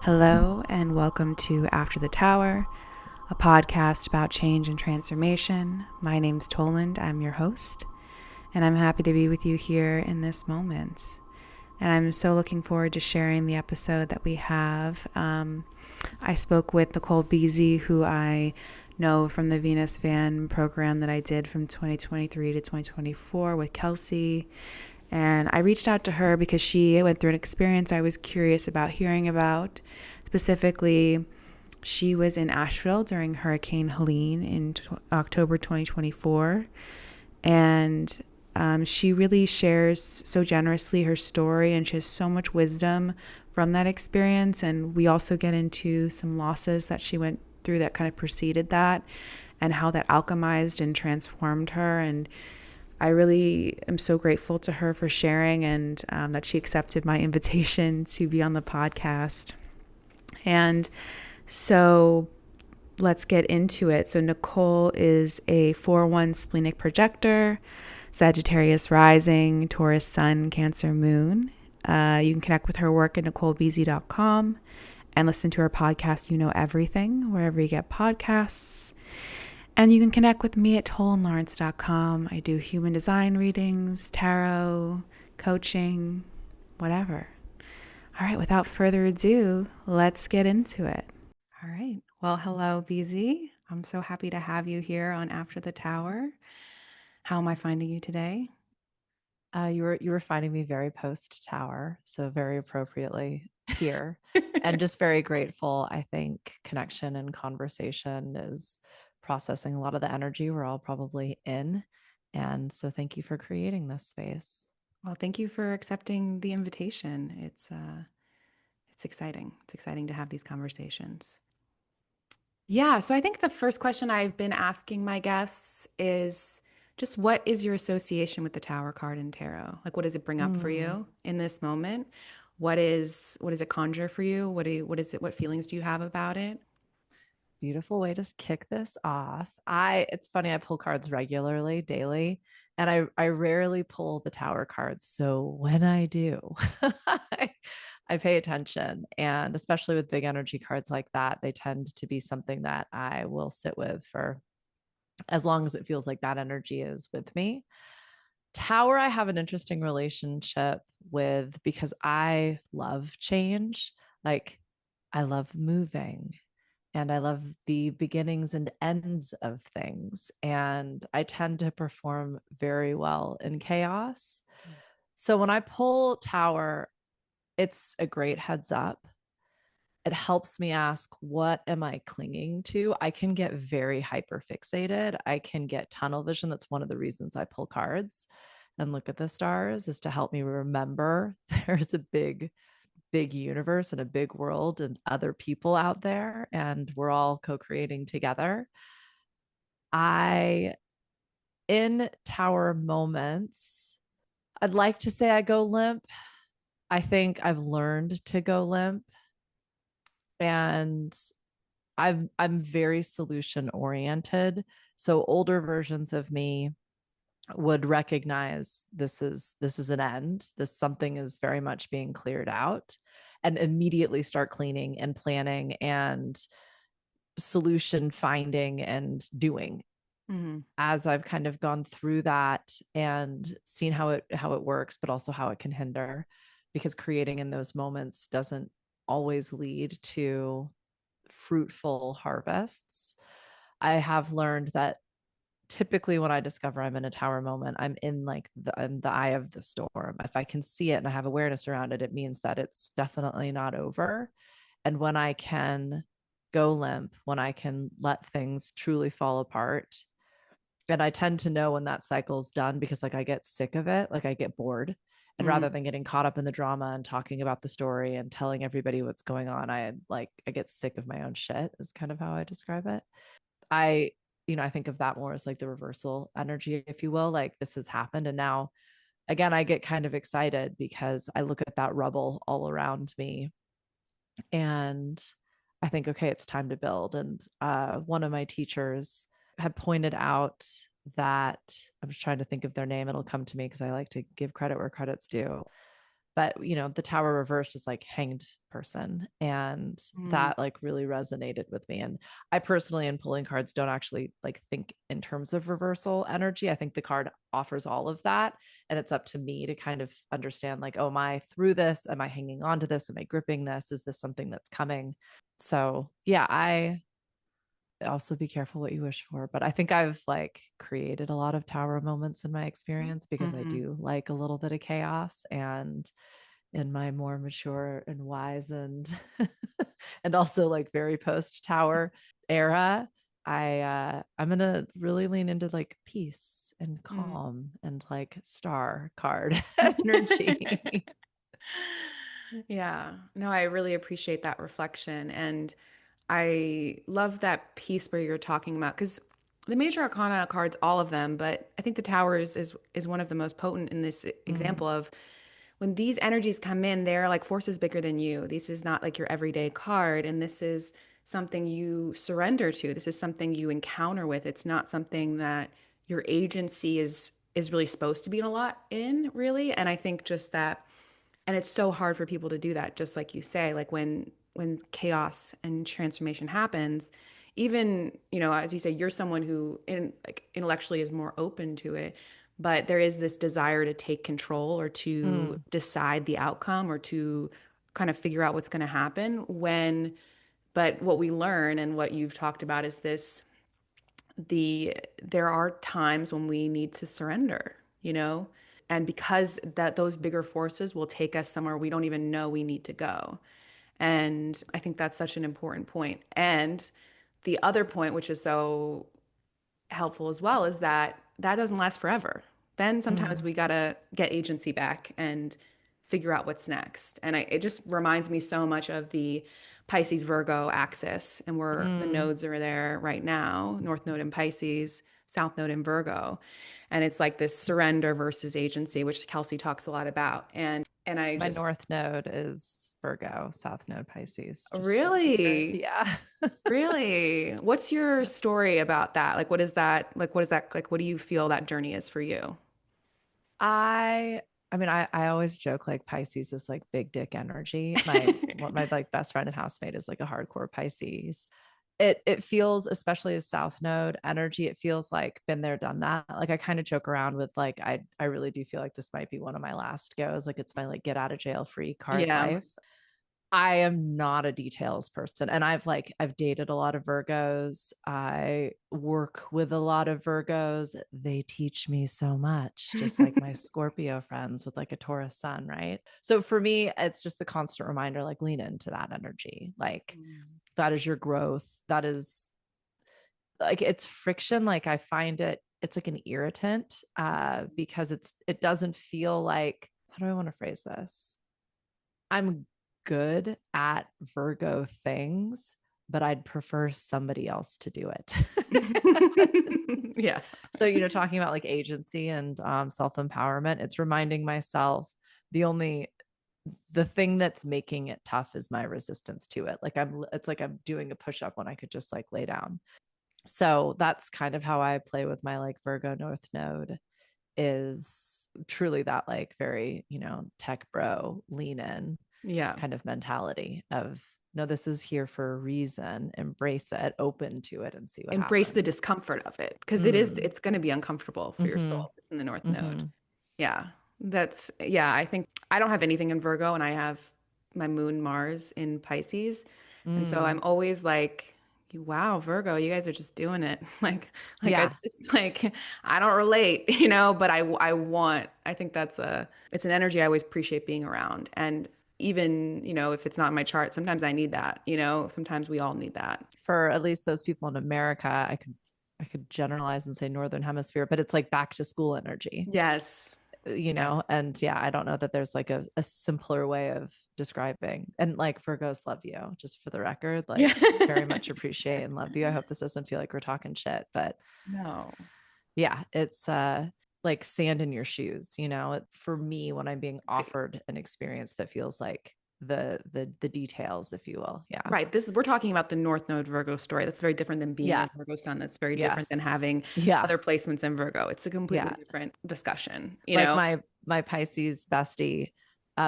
Hello, and welcome to After the Tower, a podcast about change and transformation. My name's Toland, I'm your host, and I'm happy to be with you here in this moment. And I'm so looking forward to sharing the episode that we have. I spoke with Nicole BZ, who I know from the Venus Van program that I did from 2023 to 2024 with Kelsey. And I reached out to her because she went through an experience I was curious about hearing about. Specifically, she was in Asheville during Hurricane Helene in October 2024. And she really shares so generously her story, and she has so much wisdom from that experience. And we also get into some losses that she went through that kind of preceded that, and how that alchemized and transformed her. And I really am so grateful to her for sharing, and that she accepted my invitation to be on the podcast. And so let's get into it. So Nicole is a 4-1 splenic projector, Sagittarius rising, Taurus sun, Cancer moon. You can connect with her work at NicoleBZ.com and listen to her podcast, You Know Everything, wherever you get podcasts. And you can connect with me at tolandlawrence.com. I do human design readings, tarot, coaching, whatever. All right, without further ado, let's get into it. All right. Well, hello, BZ. I'm so happy to have you here on After the Tower. How am I finding you today? You were finding me very post tower, so very appropriately here, and just very grateful. I think connection and conversation is processing a lot of the energy we're all probably in, and so thank you for creating this space. Well, thank you for accepting the invitation. It's exciting. It's exciting to have these conversations. Yeah, so I think the first question I've been asking my guests is just what is your association with the Tower card in tarot? Like, what does it bring up for Mm, you in this moment? What does it conjure for you? What feelings do you have about it? Beautiful way to kick this off. It's funny, I pull cards regularly, daily, and I rarely pull the tower cards. So when I do, I, I pay attention. And especially with big energy cards like that, they tend to be something that I will sit with for as long as it feels like that energy is with me. Tower, I have an interesting relationship with because I love change. Like, I love moving and I love the beginnings and ends of things. And I tend to perform very well in chaos. So when I pull Tower, it's a great heads up. It helps me ask, what am I clinging to? I can get very hyper fixated. I can get tunnel vision. That's one of the reasons I pull cards and look at the stars, is to help me remember there's a big universe and a big world and other people out there, and we're all co-creating together. I In tower moments, I'd like to say I go limp. I think I've learned to go limp, and I'm very solution oriented. So older versions of me would recognize this is an end. This something is very much being cleared out, and immediately start cleaning and planning and solution finding and doing. Mm-hmm. As I've kind of gone through that and seen how it works, but also how it can hinder, because creating in those moments doesn't always lead to fruitful harvests. I have learned that typically when I discover I'm in a tower moment, I'm the eye of the storm. If I can see it and I have awareness around it, it means that it's definitely not over. And when I can go limp, when I can let things truly fall apart, and I tend to know when that cycle's done, because like I get sick of it, like I get bored. And Mm-hmm. rather than getting caught up in the drama and talking about the story and telling everybody what's going on, I get sick of my own shit, is kind of how I describe it. I, I think of that more as like the reversal energy, if you will. Like, this has happened. And now, again, I get kind of excited because I look at that rubble all around me and I think, okay, it's time to build. And one of my teachers had pointed out that, I'm just trying to think of their name, it'll come to me because I like to give credit where credit's due. But the tower reversed is like hanged person, and Mm, that like really resonated with me. And I personally, in pulling cards, don't actually like think in terms of reversal energy. I think the card offers all of that, and it's up to me to kind of understand, like, oh, am I through this? Am I hanging on to this? Am I gripping this? Is this something that's coming? So yeah, I also be careful what you wish for. But I think I've like created a lot of tower moments in my experience because I mhm. do like a little bit of chaos. And in my more mature and wise and also like very post tower era, I'm gonna really lean into like peace and Mm. calm and like star card energy. Yeah, no, I really appreciate that reflection. And I love that piece where you're talking about, because the major arcana cards, all of them, but I think the towers is one of the most potent in this Mm, example of when these energies come in, they're like forces bigger than you. This is not like your everyday card, and this is something you surrender to. This is something you encounter with. It's not something that your agency is really supposed to be in a lot in, really. And I think just that, and it's so hard for people to do that, just like you say, like when chaos and transformation happens, even, as you say, you're someone who like intellectually is more open to it, but there is this desire to take control or to mm, decide the outcome or to kind of figure out what's going to happen when, but what we learn and what you've talked about is this, there are times when we need to surrender, and because that those bigger forces will take us somewhere we don't even know we need to go. And I think that's such an important point. And the other point, which is so helpful as well, is that that doesn't last forever. Then sometimes mm, we got to get agency back and figure out what's next. And it just reminds me so much of the Pisces Virgo axis and where the mm. nodes are there right now, North Node in Pisces, South Node in Virgo. And it's like this surrender versus agency, which Kelsey talks a lot about. And I My just north node is Virgo, south node Pisces, just for the record. really, Yeah. really, what's your story about that? Like, what is that? Like, what is that? Like, what do you feel that journey is for you? I I mean, I always joke like Pisces is like big dick energy. My like best friend and housemate is like a hardcore Pisces. It feels, especially as South Node energy, it feels like been there, done that. Like I kind of joke around with like I really do feel like this might be one of my last goes. Like it's my like get out of jail free card Yeah. life. I am not a details person. And I've dated a lot of Virgos. I work with a lot of Virgos. They teach me so much, just like my Scorpio friends with like a Taurus sun, right? So for me, it's just the constant reminder, like lean into that energy. Like that is your growth. That is like it's friction. Like I find it's like an irritant because it doesn't feel like, how do I want to phrase this? I'm good at Virgo things, but I'd prefer somebody else to do it. Yeah. So, talking about like agency and self empowerment, it's reminding myself the only the thing that's making it tough is my resistance to it. It's like I'm doing a push up when I could just like lay down. So that's kind of how I play with my like Virgo North Node is truly that like very, tech bro lean in Yeah. kind of mentality of no, this is here for a reason, embrace it, open to it, and see what Embrace the happens. discomfort of it because Mm. it's going to be uncomfortable for your Mm-hmm. soul. It's in the North Node. Mm-hmm. Yeah. Yeah. I think I don't have anything in Virgo and I have my moon Mars in Pisces. And so I'm Mm. always like, wow, Virgo, you guys are just doing it. Like Yeah. it's just like, I don't relate, but I think it's an energy I always appreciate being around. And even, if it's not in my chart, sometimes I need that, sometimes we all need that. For at least those people in America, I could generalize and say northern hemisphere, but it's like back to school energy, Yes. Yes. and yeah, I don't know that there's like a simpler way of describing. And like Virgos love you, just for the record, Yeah. like very much appreciate and love you. I hope this doesn't feel like we're talking shit, but No. yeah, it's like sand in your shoes, for me when I'm being Right. offered an experience that feels like the details, if you will. Yeah. Right. We're talking about the North Node Virgo story. That's very different than being Yeah. a Virgo sun. That's very different than Yes. having Yeah. other placements in Virgo. It's a completely Yeah. different discussion, Like my Pisces bestie,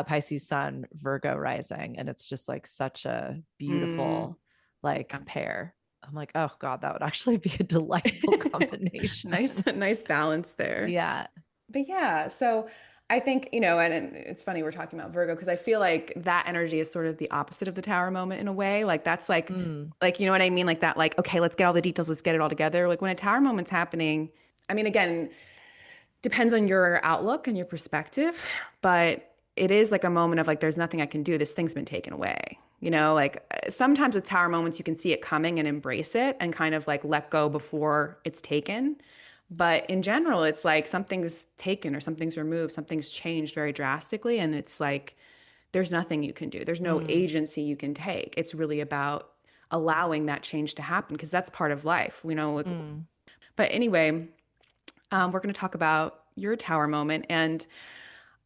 Pisces sun, Virgo rising. And it's just like such a Mm, beautiful like yeah. pair. I'm like, oh God, that would actually be a delightful combination. Nice balance there. Yeah. But yeah, so I think, and it's funny we're talking about Virgo because I feel like that energy is sort of the opposite of the tower moment in a way. Like that's Mm, like you know what I mean? Like that, like, okay, let's get all the details, let's get it all together. Like when a tower moment's happening, I mean, again, depends on your outlook and your perspective, but it is like a moment of like, there's nothing I can do. This thing's been taken away. Like sometimes with tower moments, you can see it coming and embrace it and kind of like let go before it's taken. But in general, it's like something's taken or something's removed, something's changed very drastically. And it's like, there's nothing you can do. There's no mm, agency you can take. It's really about allowing that change to happen because that's part of life, like, mm. but anyway, we're going to talk about your tower moment. And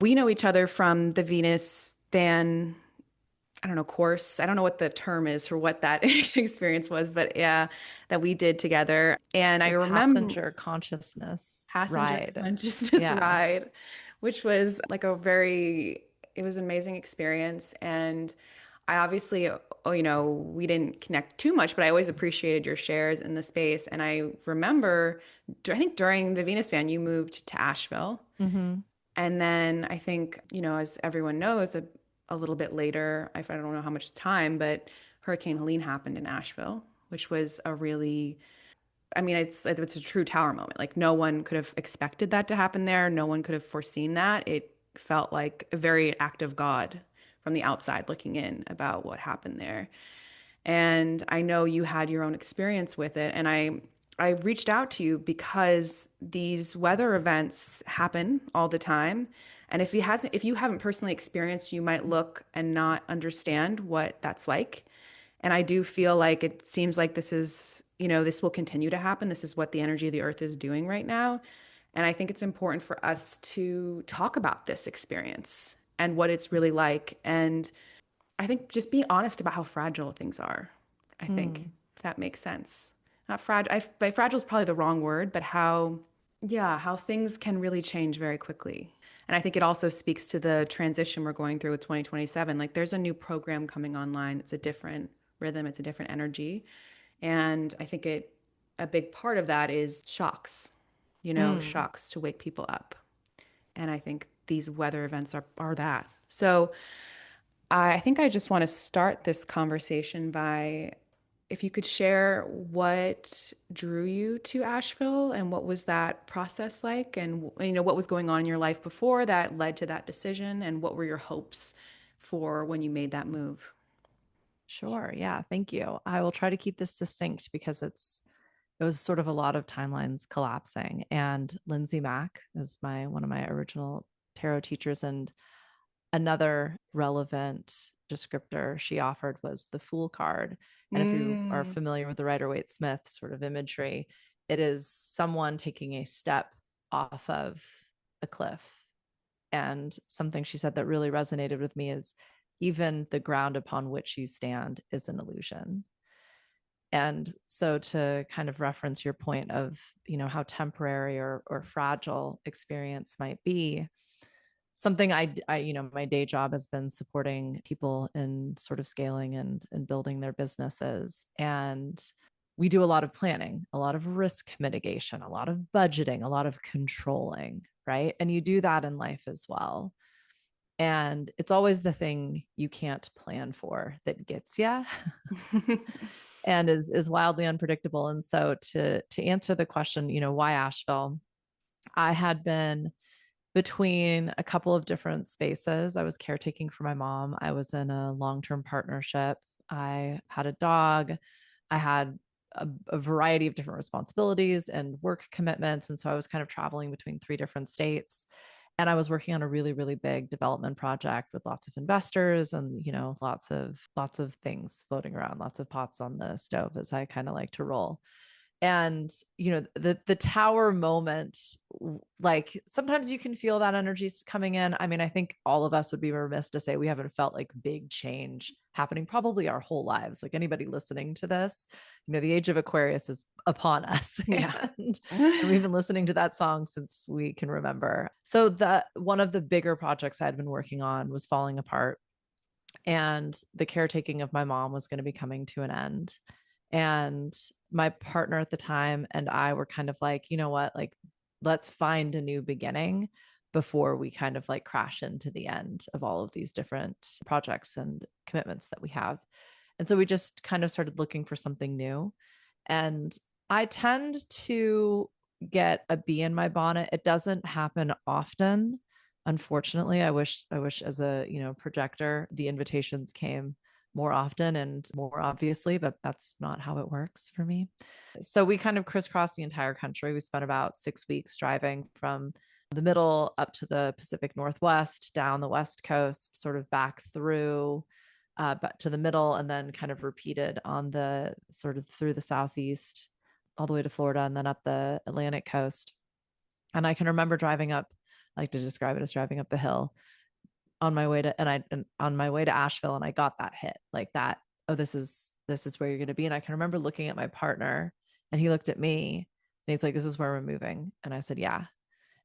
we know each other from the Venus Van, I don't know, course. I don't know what the term is for what that experience was, but yeah, that we did together. And I The remember passenger consciousness passenger ride. consciousness Yeah. ride, which was like it was an amazing experience. And I obviously, we didn't connect too much, but I always appreciated your shares in the space. And I remember, I think during the Venus Van, you moved to Asheville. Hmm. And then I think, as everyone knows, a little bit later, I don't know how much time, but Hurricane Helene happened in Asheville, which was a really, I mean, it's a true tower moment. Like no one could have expected that to happen there. No one could have foreseen that. It felt like a very act of God from the outside looking in about what happened there. And I know you had your own experience with it. And I reached out to you because these weather events happen all the time. And if you haven't personally experienced, you might look and not understand what that's like. And I do feel like it seems like this will continue to happen. This is what the energy of the earth is doing right now. And I think it's important for us to talk about this experience and what it's really like. And I think just be honest about how fragile things are. I think Mm, if that makes sense. Not fragile. By fragile is probably the wrong word, but how things can really change very quickly. And I think it also speaks to the transition we're going through with 2027. Like there's a new program coming online. It's a different rhythm, it's a different energy. And I think a big part of that is shocks, mm. shocks to wake people up. And I think these weather events are that. So I think I just want to start this conversation by if you could share what drew you to Asheville and what was that process like and what was going on in your life before that led to that decision and what were your hopes for when you made that move? Sure. Yeah. Thank you. I will try to keep this succinct because it was sort of a lot of timelines collapsing. And Lindsay Mack is one of my original tarot teachers, and another relevant descriptor she offered was the Fool card. And if you are Mm, familiar with the Rider Waite Smith sort of imagery, it is someone taking a step off of a cliff. And something she said that really resonated with me is even the ground upon which you stand is an illusion. And so to kind of reference your point of, how temporary or fragile experience might be, something my day job has been supporting people in sort of scaling and building their businesses. And we do a lot of planning, a lot of risk mitigation, a lot of budgeting, a lot of controlling, right? And you do that in life as well. And it's always the thing you can't plan for that gets you and is wildly unpredictable. And so to answer the question, why Asheville? I had been between a couple of different spaces. I was caretaking for my mom. I was in a long-term partnership. I had a dog. I had a variety of different responsibilities and work commitments. And so I was kind of traveling between three different states. And I was working on a really, really big development project with lots of investors and, lots of things floating around, lots of pots on the stove, as I kind of like to roll. And, the tower moment, like sometimes you can feel that energy's coming in. I mean, I think all of us would be remiss to say we haven't felt like big change happening probably our whole lives. Like anybody listening to this, the age of Aquarius is upon us. Yeah. And we've been listening to that song since we can remember. So one of the bigger projects I had been working on was falling apart, and the caretaking of my mom was going to be coming to an end. And my partner at the time and I were kind of like, you know what, like, let's find a new beginning before we kind of like crash into the end of all of these different projects and commitments that we have. And so we just kind of started looking for something new. And I tend to get a bee in my bonnet. It doesn't happen often. Unfortunately, I wish as a, projector, the invitations came more often and more obviously, but that's not how it works for me. So we kind of crisscrossed the entire country. We spent about 6 weeks driving from the middle up to the Pacific Northwest, down the West Coast, sort of back through but to the middle, and then kind of repeated on the sort of through the Southeast all the way to Florida and then up the Atlantic coast. And I can remember driving up, I like to describe it as driving up the hill on my way to, and on my way to Asheville, and I got that hit like that. Oh, this is where you're going to be. And I can remember looking at my partner, and he looked at me and he's like, this is where we're moving. And I said, yeah.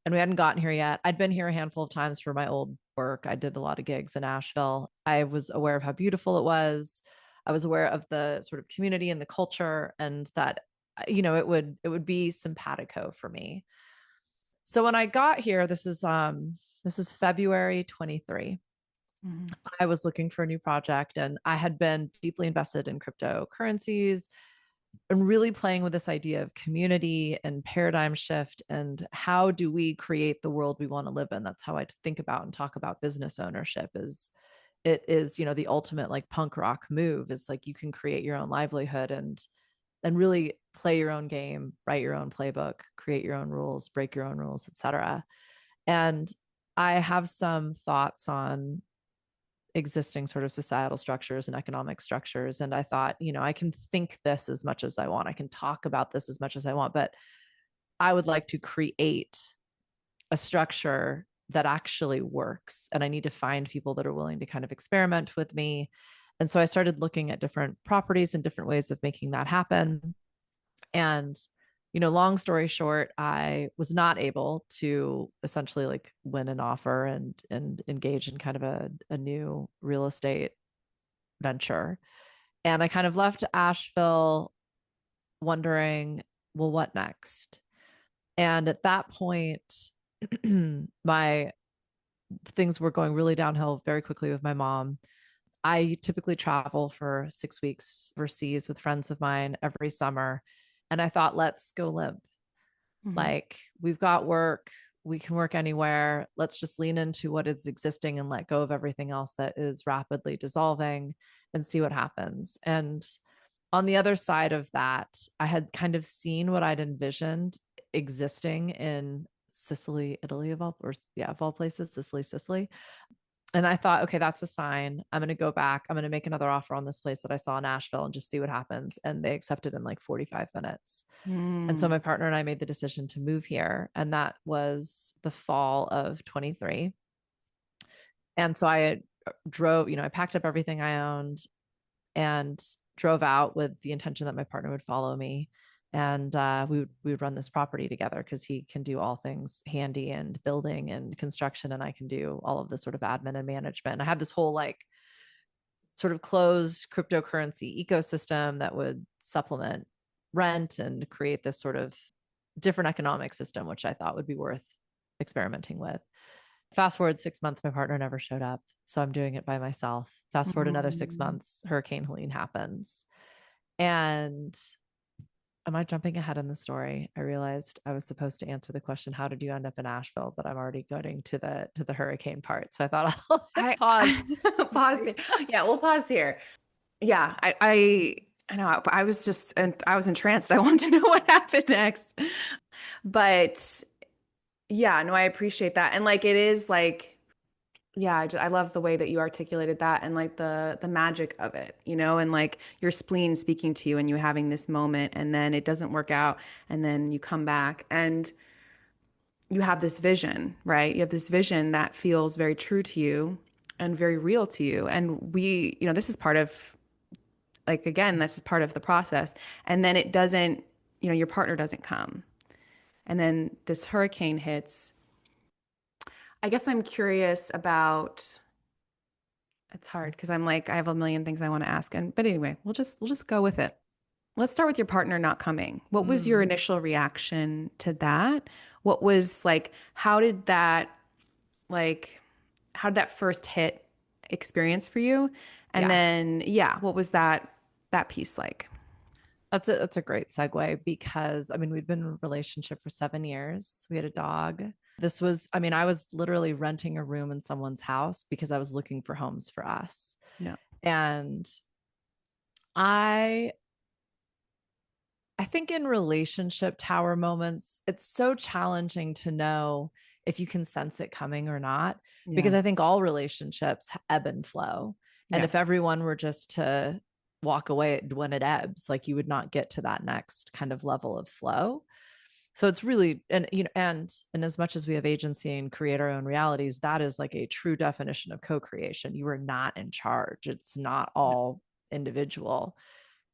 And we hadn't gotten here yet. I'd been here a handful of times for my old work. I did a lot of gigs in Asheville. I was aware of how beautiful it was. I was aware of the sort of community and the culture, and that, it would be simpatico for me. So when I got here, this is February 23. Mm-hmm. I was looking for a new project, and I had been deeply invested in cryptocurrencies and really playing with this idea of community and paradigm shift and how do we create the world we want to live in. That's how I think about and talk about business ownership. Is the ultimate like punk rock move is like you can create your own livelihood and really play your own game, write your own playbook, create your own rules, break your own rules, etc. And I have some thoughts on existing sort of societal structures and economic structures. And I thought, I can think this as much as I want. I can talk about this as much as I want, but I would like to create a structure that actually works. And I need to find people that are willing to kind of experiment with me. And so I started looking at different properties and different ways of making that happen. And long story short, I was not able to essentially like win an offer and engage in kind of a new real estate venture. And I kind of left Asheville wondering, well, what next? And at that point, my things were going really downhill very quickly with my mom. I typically travel for 6 weeks overseas with friends of mine every summer. And I thought, let's go limp. Mm-hmm. Like, we've got work, we can work anywhere. Let's just lean into what is existing and let go of everything else that is rapidly dissolving and see what happens. And on the other side of that, I had kind of seen what I'd envisioned existing in Sicily, Italy, of all places, Sicily. And I thought, okay, that's a sign. I'm going to go back. I'm going to make another offer on this place that I saw in Asheville and just see what happens. And they accepted in like 45 minutes. And so my partner and I made the decision to move here. And that was the fall of 23. And so I drove, I packed up everything I owned and drove out with the intention that my partner would follow me. And we would run this property together because he can do all things handy and building and construction, and I can do all of this sort of admin and management. And I had this whole like sort of closed cryptocurrency ecosystem that would supplement rent and create this sort of different economic system, which I thought would be worth experimenting with. Fast forward 6 months, my partner never showed up. So I'm doing it by myself. Fast forward another 6 months, Hurricane Helene happens. And am I jumping ahead in the story? I realized I was supposed to answer the question, how did you end up in Asheville? But I'm already going to the hurricane part. So I thought I'll pause. Pause here. Yeah, we'll pause here. Yeah, I know. I was just, and I was entranced. I wanted to know what happened next. But yeah, no, I appreciate that. And like, it is like, Yeah, I love the way that you articulated that and like the magic of it, and like your spleen speaking to you and you having this moment and then it doesn't work out and then you come back and you have this vision, right? You have this vision that feels very true to you and very real to you. And this is part of, like, again, this is part of the process. And then it doesn't, your partner doesn't come. And then this hurricane hits. I guess I'm curious about, it's hard because I'm like, I have a million things I want to ask. But anyway, we'll just go with it. Let's start with your partner not coming. What was your Mm, initial reaction to that? What was like, like, how did that first hit experience for you? And yeah. then, yeah, what was that piece like? That's a great segue because I mean we'd been in a relationship for 7 years. We had a dog. This was, I mean, I was literally renting a room in someone's house because I was looking for homes for us. Yeah. And I I think in relationship tower moments, it's so challenging to know if you can sense it coming or not, because Yeah. I think all relationships ebb and flow. And Yeah. if everyone were just to walk away when it ebbs, like you would not get to that next kind of level of flow. So it's really, and and as much as we have agency and create our own realities, that is like a true definition of co-creation. You are not in charge. It's not Yeah. all individual,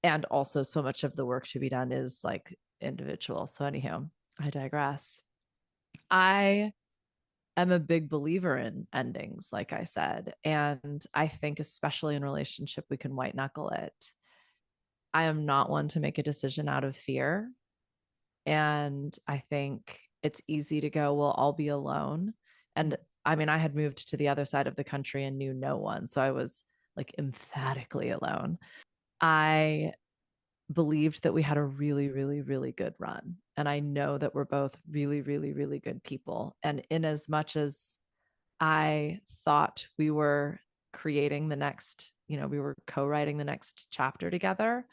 and also so much of the work to be done is like individual. So anyhow, I digress. I am a big believer in endings, like I said, and I think especially in relationship we can white knuckle it. I am not one to make a decision out of fear, and I think it's easy to go, well, I'll be alone. And I mean, I had moved to the other side of the country and knew no one, so I was like emphatically alone. I believed that we had a really, really, really good run. And I know that we're both really, really, really good people. And in as much as I thought we were creating the next, we were co-writing the next chapter together,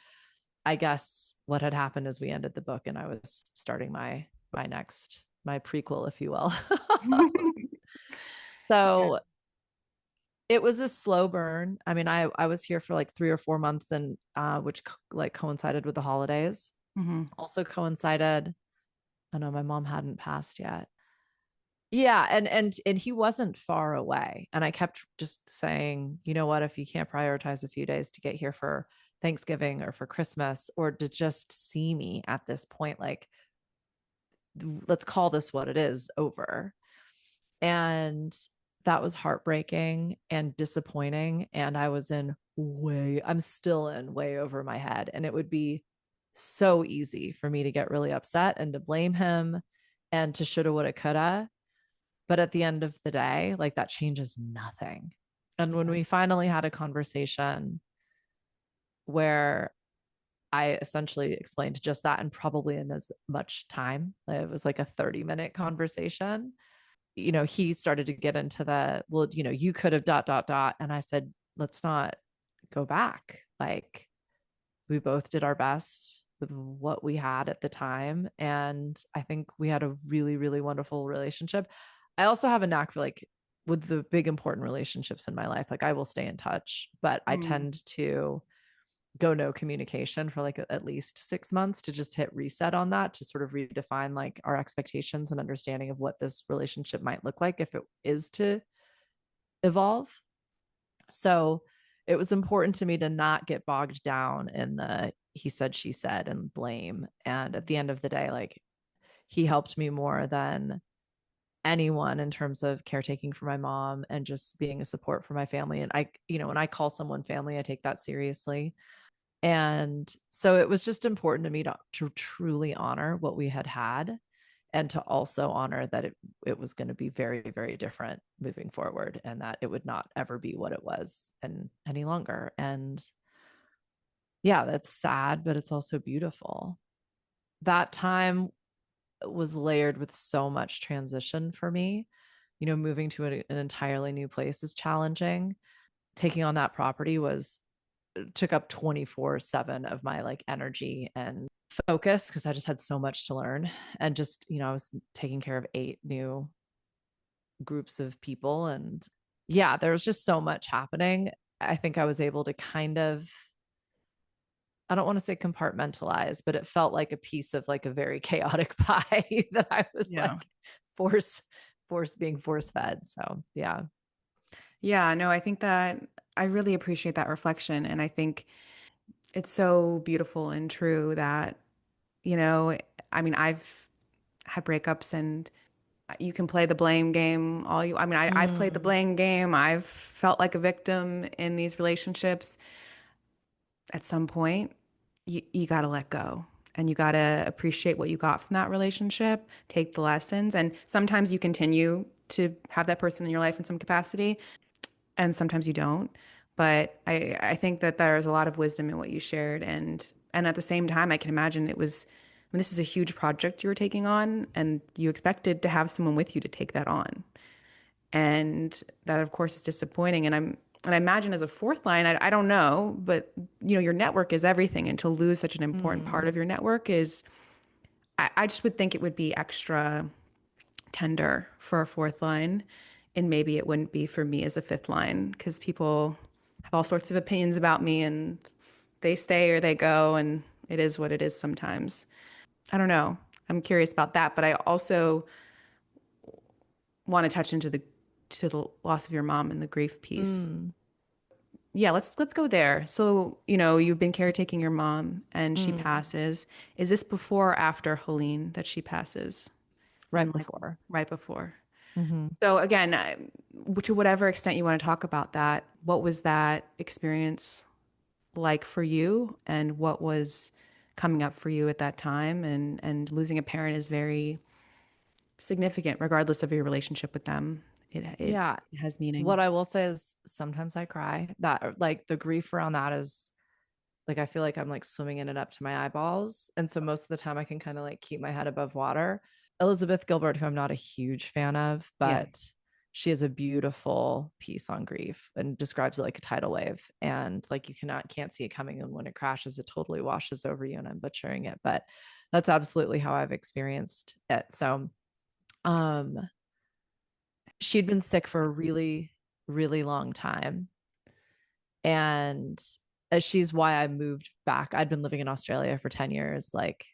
I guess what had happened is we ended the book and I was starting my prequel, if you will. Yeah. So it was a slow burn. I mean, I was here for like 3 or 4 months, and which like coincided with the holidays. Hmm. Also coincided. Oh no, my mom hadn't passed yet. Yeah, and he wasn't far away, and I kept just saying, you know what, if you can't prioritize a few days to get here for Thanksgiving or for Christmas or to just see me at this point, like let's call this what it is, over. And that was heartbreaking and disappointing. And I'm still in way over my head. And it would be so easy for me to get really upset and to blame him and to shoulda, woulda, coulda. But at the end of the day, like that changes nothing. And when Yeah. we finally had a conversation where I essentially explained just that, and probably in as much time, it was like a 30-minute conversation, he started to get into the, well, you could have dot, dot, dot. And I said, let's not go back. Like, we both did our best with what we had at the time. And I think we had a really, really wonderful relationship. I also have a knack for like, with the big important relationships in my life, like I will stay in touch, but I Mm. tend to go no communication for like at least 6 months to just hit reset on that, to sort of redefine like our expectations and understanding of what this relationship might look like if it is to evolve. So it was important to me to not get bogged down in the he said, she said, and blame. And at the end of the day, like he helped me more than anyone in terms of caretaking for my mom and just being a support for my family. And when I call someone family, I take that seriously. And so it was just important to me to truly honor what we had had, and to also honor that it was going to be very, very different moving forward, and that it would not ever be what it was and any longer. And yeah, that's sad, but it's also beautiful. That time was layered with so much transition for me. Moving to an entirely new place is challenging. Taking on that property took up 24/7 of my like energy and focus, because I just had so much to learn. And just, I was taking care of 8 new groups of people, and yeah, there was just so much happening. I think I was able to kind of, I don't want to say compartmentalize, but it felt like a piece of like a very chaotic pie that I was Yeah. like being force fed. So yeah. Yeah, no, I think that I really appreciate that reflection. And I think it's so beautiful and true that, you know, I mean, I've had breakups and you can play the blame game all you, I mean, I've played the Mm, blame game. I've felt like a victim in these relationships. At some point, you got to let go and you got to appreciate what you got from that relationship, take the lessons. And sometimes you continue to have that person in your life in some capacity, and sometimes you don't. But I think that there's a lot of wisdom in what you shared. And at the same time, I can imagine it was, I mean, this is a huge project you were taking on, and you expected to have someone with you to take that on. And that of course is disappointing. And I imagine as a fourth line, I don't know, but your network is everything, and to lose such an important mm, part of your network is, I just would think it would be extra tender for a fourth line. And maybe it wouldn't be for me as a fifth line, because people have all sorts of opinions about me, and they stay or they go, and it is what it is sometimes. I don't know. I'm curious about that, but I also want to touch into the loss of your mom and the grief piece. mm, Yeah, let's go there. So, you've been caretaking your mom and she mm. passes. Is this before or after Helene that she passes? Right And like before. right before. Hmm. So again, to whatever extent you want to talk about that, what was that experience like for you, and what was coming up for you at that time? And losing a parent is very significant, regardless of your relationship with them. It Yeah. has meaning. What I will say is sometimes I cry. That like the grief around that is like I feel like I'm like swimming in it up to my eyeballs. And so most of the time I can kind of like keep my head above water. Elizabeth Gilbert, who I'm not a huge fan of, Yeah. but she has a beautiful piece on grief and describes it like a tidal wave. And like you can't see it coming. And when it crashes, it totally washes over you. And I'm butchering it, but that's absolutely how I've experienced it. So um she'd been sick for a really, really long time. And she's why I moved back. I'd been living in Australia for 10 years, like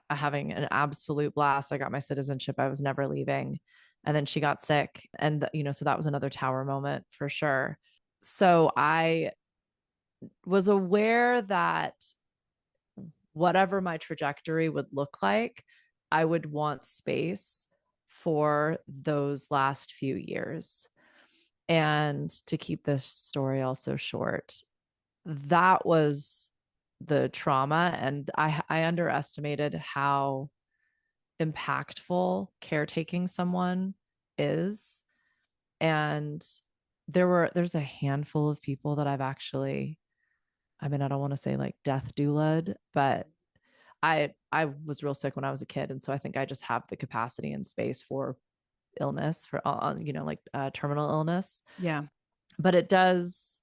having an absolute blast. I got my citizenship. I was never leaving. And then she got sick. And, so that was another tower moment for sure. So I was aware that whatever my trajectory would look like, I would want space for those last few years. And to keep this story also short, that was the trauma. And I underestimated how impactful caretaking someone is. And there's a handful of people that I've actually, I mean, I don't want to say like death doula'd, but I was real sick when I was a kid. And so I think I just have the capacity and space for illness, for like terminal illness. Yeah. But it does,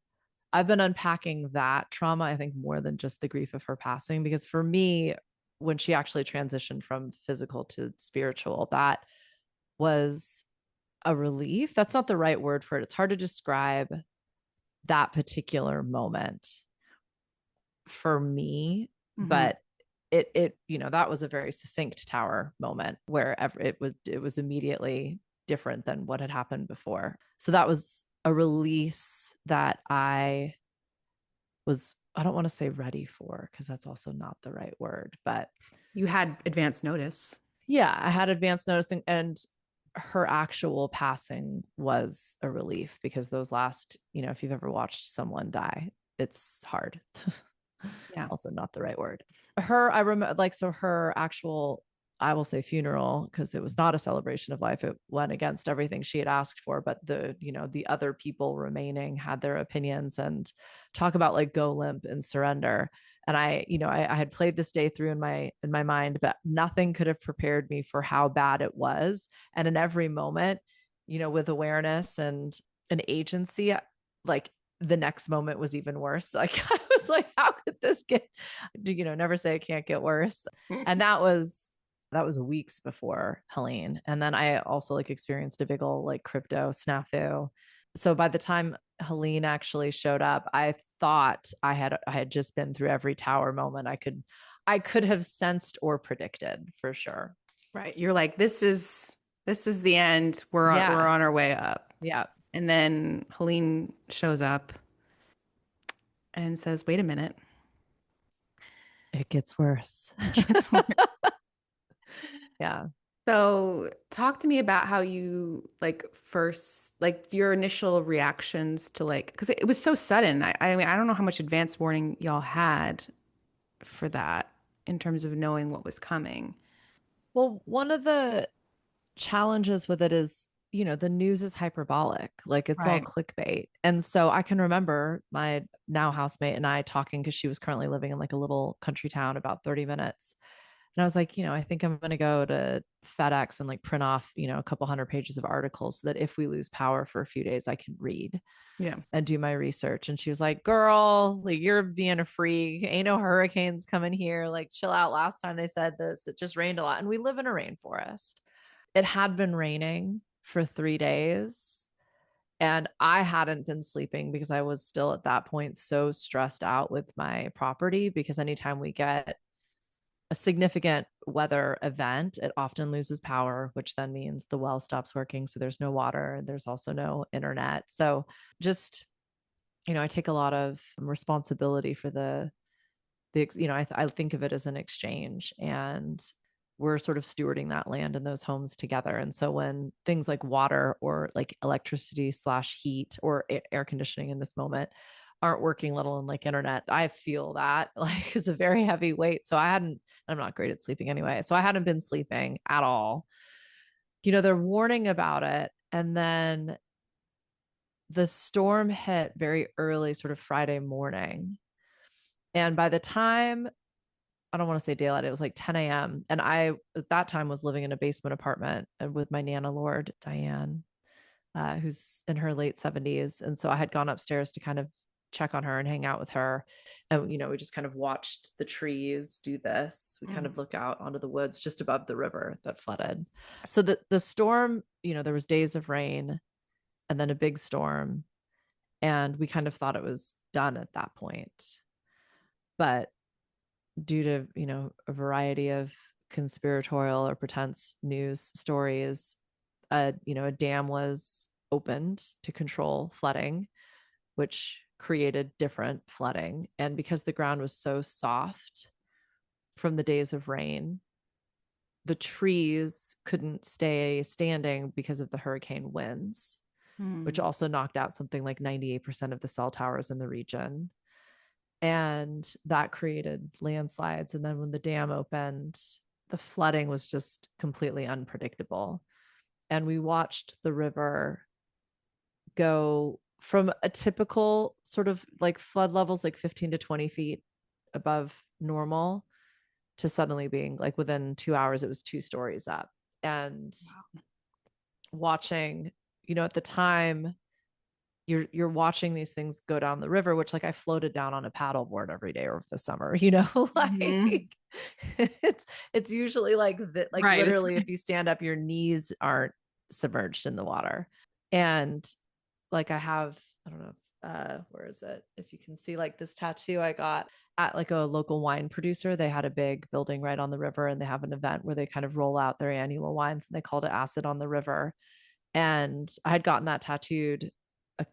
I've been unpacking that trauma, I think, more than just the grief of her passing, because for me, when she actually transitioned from physical to spiritual, that was a relief. That's not the right word for it. It's hard to describe that particular moment for me, Hmm. but that was a very succinct tower moment where it was immediately different than what had happened before. So that was a release that I don't want to say ready for, because that's also not the right word, but You had advance notice. yeah, I had advanced noticing, and her actual passing was a relief, because those last, if you've ever watched someone die, it's hard. Yeah. Also not the right word. I remember, like, so her actual, I will say funeral, because it was not a celebration of life. It went against everything she had asked for, but the other people remaining had their opinions, and talk about like go limp and surrender. And I had played this day through in my mind, but nothing could have prepared me for how bad it was. And in every moment, with awareness and an agency, like the next moment was even worse. Like I was like, how could this get, never say it can't get worse. And that was weeks before Helene. And then I also like experienced a big old like crypto snafu. So by the time Helene actually showed up, I thought I had just been through every tower moment I could have sensed or predicted for sure. Right. You're like, this is the end. We're Yeah. on our way up. Yeah. And then Helene shows up and says, wait a minute. It gets worse. It gets worse. Yeah. So talk to me about how you like first, like your initial reactions to like, because it was so sudden. I mean, I don't know how much advance warning y'all had for that in terms of knowing what was coming. Well, one of the challenges with it is, the news is hyperbolic, like it's all Right. clickbait. And so I can remember my now housemate and I talking because she was currently living in like a little country town about 30 minutes. And I was like, I think I'm going to go to FedEx and like print off, a couple hundred pages of articles so that if we lose power for a few days, I can read Yeah. and do my research. And she was like, girl, like you're being a freak. Ain't no hurricanes coming here. Like, chill out. Last time they said this, it just rained a lot. And we live in a rainforest. It had been raining for 3 days. And I hadn't been sleeping because I was still at that point so stressed out with my property. Because anytime we get a significant weather event, it often loses power, which then means the well stops working. So there's no water. There's also no internet. So just, I take a lot of responsibility for I think of it as an exchange, and we're sort of stewarding that land and those homes together. And so when things like water or like electricity slash heat or air conditioning in this moment aren't working, let alone like internet, I feel that like it's a very heavy weight. So I'm not great at sleeping anyway. So I hadn't been sleeping at all. They're warning about it. And then the storm hit very early, sort of Friday morning. And by the time, I don't want to say daylight, it was like 10 a.m. And I, at that time, was living in a basement apartment with my Nana Lord, Diane, who's in her late 70s. And so I had gone upstairs to kind of check on her and hang out with her. And, we just kind of watched the trees do this. We kind Mm. of look out onto the woods just above the river that flooded. So the storm, there was days of rain and then a big storm. And we kind of thought it was done at that point. But due to, a variety of conspiratorial or pretense news stories, a dam was opened to control flooding, which created different flooding. And because the ground was so soft from the days of rain, the trees couldn't stay standing because of the hurricane winds, which Mm. also knocked out something like 98% of the cell towers in the region. And that created landslides. And then when the dam opened, the flooding was just completely unpredictable. And we watched the river go from a typical sort of like flood levels, like 15 to 20 feet above normal, to suddenly being like within 2 hours, it was 2 stories up. And watching, at the time, you're watching these things go down the river, which like I floated down on a paddleboard every day over the summer, Mhm. like it's usually like that, like Right. It's literally if you stand up, your knees aren't submerged in the water. And like I don't know where is it? If you can see like this tattoo I got at like a local wine producer. They had a big building right on the river and they have an event where they kind of roll out their annual wines and they called it Acid on the River. And I had gotten that tattooed,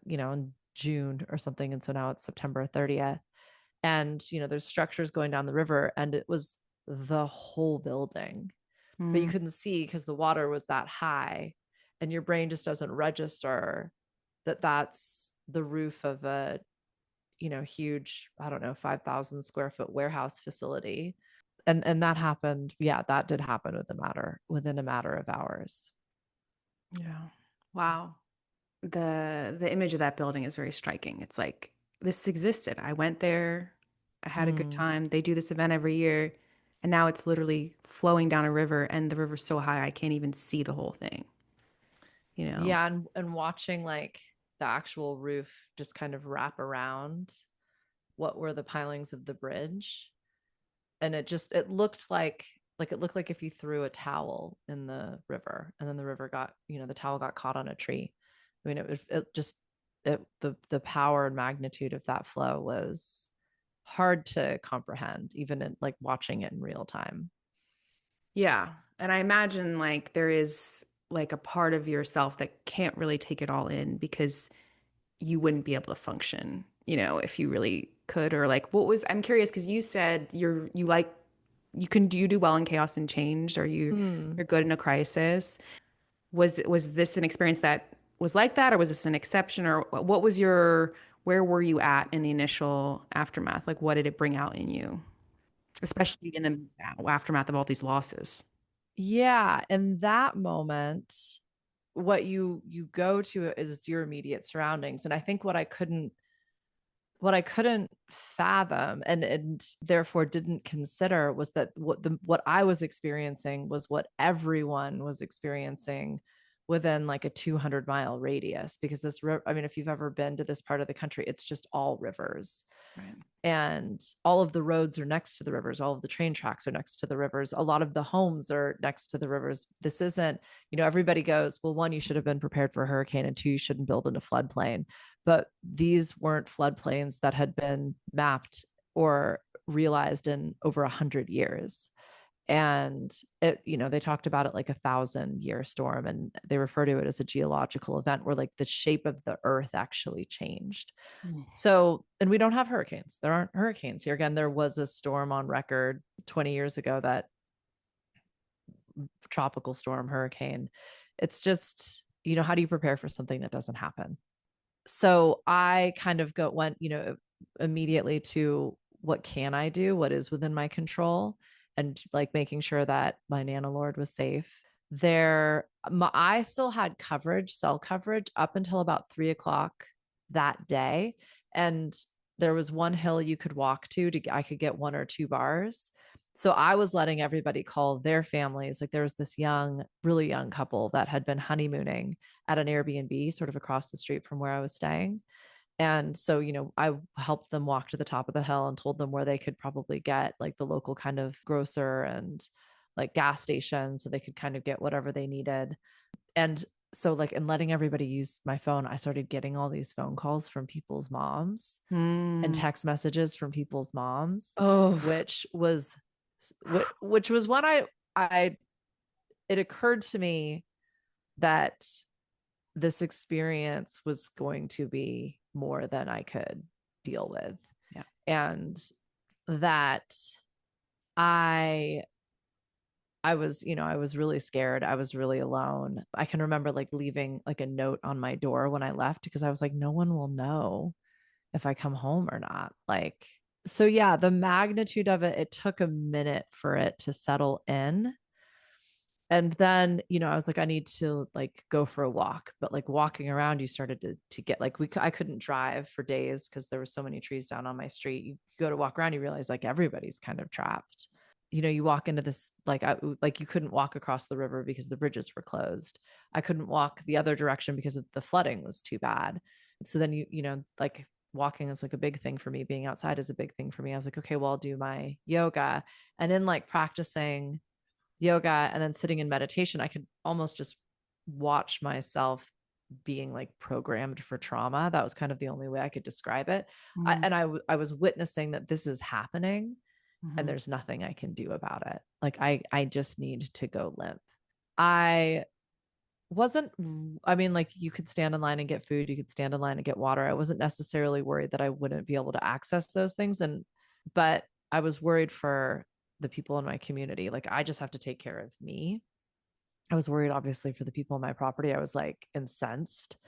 in June or something. And so now it's September 30th. And, there's structures going down the river and it was the whole building, but you Mm. couldn't see because the water was that high and your brain just doesn't register that that's the roof of a, huge, I don't know, 5,000 square foot warehouse facility. And that happened. Yeah, that did happen within a matter of hours. Yeah. Wow. The image of that building is very striking. It's like this existed. I went there. I had a good Mm. time. They do this event every year, and now it's literally flowing down a river, and the river's so high I can't even see the whole thing, you know? Yeah, and watching like the actual roof just kind of wrap around what were the pilings of the bridge. And it looked like it looked like if you threw a towel in the river and then the river got, the towel got caught on a tree. I mean, it just the power and magnitude of that flow was hard to comprehend, even in like watching it in real time. Yeah. And I imagine like there is like a part of yourself that can't really take it all in because you wouldn't be able to function, if you really could. Or like I'm curious because you said you like you do well in chaos and change, or Hmm. you're good in a crisis. Was this an experience that was like that, or was this an exception, or what was where were you at in the initial aftermath? Like what did it bring out in you, especially in the aftermath of all these losses? Yeah, in that moment, what you go to is your immediate surroundings. And I think what I couldn't fathom and therefore didn't consider was that what I was experiencing was what everyone was experiencing within like a 200-mile radius, because I mean, if you've ever been to this part of the country, it's just all rivers, Right. and all of the roads are next to the rivers, all of the train tracks are next to the rivers, a lot of the homes are next to the rivers. This isn't, everybody goes, well, one, you should have been prepared for a hurricane, and two, you shouldn't build in a floodplain. But these weren't floodplains that had been mapped or realized in over 100 years. And they talked about it like 1,000-year storm, and they refer to it as a geological event where like the shape of the earth actually changed. Mm. So, and we don't have hurricanes. There aren't hurricanes here. Again, there was a storm on record 20 years ago, that tropical storm hurricane. It's just, how do you prepare for something that doesn't happen? So I kind of went, immediately to what can I do? What is within my control? And like making sure that my Nana Lord was safe. I still had coverage, cell coverage, up until about 3 o'clock that day. And there was one hill you could walk I could get 1 or 2 bars. So I was letting everybody call their families. Like there was this really young couple that had been honeymooning at an Airbnb sort of across the street from where I was staying. And so, I helped them walk to the top of the hill and told them where they could probably get like the local kind of grocer and like gas station so they could kind of get whatever they needed. And so, like, in letting everybody use my phone, I started getting all these phone calls from people's moms and Mm. text messages from people's moms, Oh. which was when I, it occurred to me that this experience was going to be more than I could deal with. Yeah. And that I I was really scared. I was really alone. I can remember like leaving like a note on my door when I left, because I was like, no one will know if I come home or not. Like, so yeah, the magnitude of it, it took a minute for it to settle in. And then, I was like, I need to like go for a walk. But like walking around, you started to get like, I couldn't drive for days because there were so many trees down on my street. You go to walk around, you realize like everybody's kind of trapped. You walk into this like you couldn't walk across the river because the bridges were closed. I couldn't walk the other direction because the flooding was too bad. So then like walking is like a big thing for me. Being outside is a big thing for me. I was like, okay, well, I'll do my yoga. And in like practicing yoga and then sitting in meditation, I could almost just watch myself being like programmed for trauma. That was kind of the only way I could describe it. Mm. I was witnessing that this is happening, and Mhm. there's nothing I can do about it. Like I just need to go limp. I wasn't, I mean, like you could stand in line and get food, you could stand in line and get water. I wasn't necessarily worried that I wouldn't be able to access those things. But I was worried for the people in my community. Like I just have to take care of me. I was worried obviously for the people in my property. I was like incensed,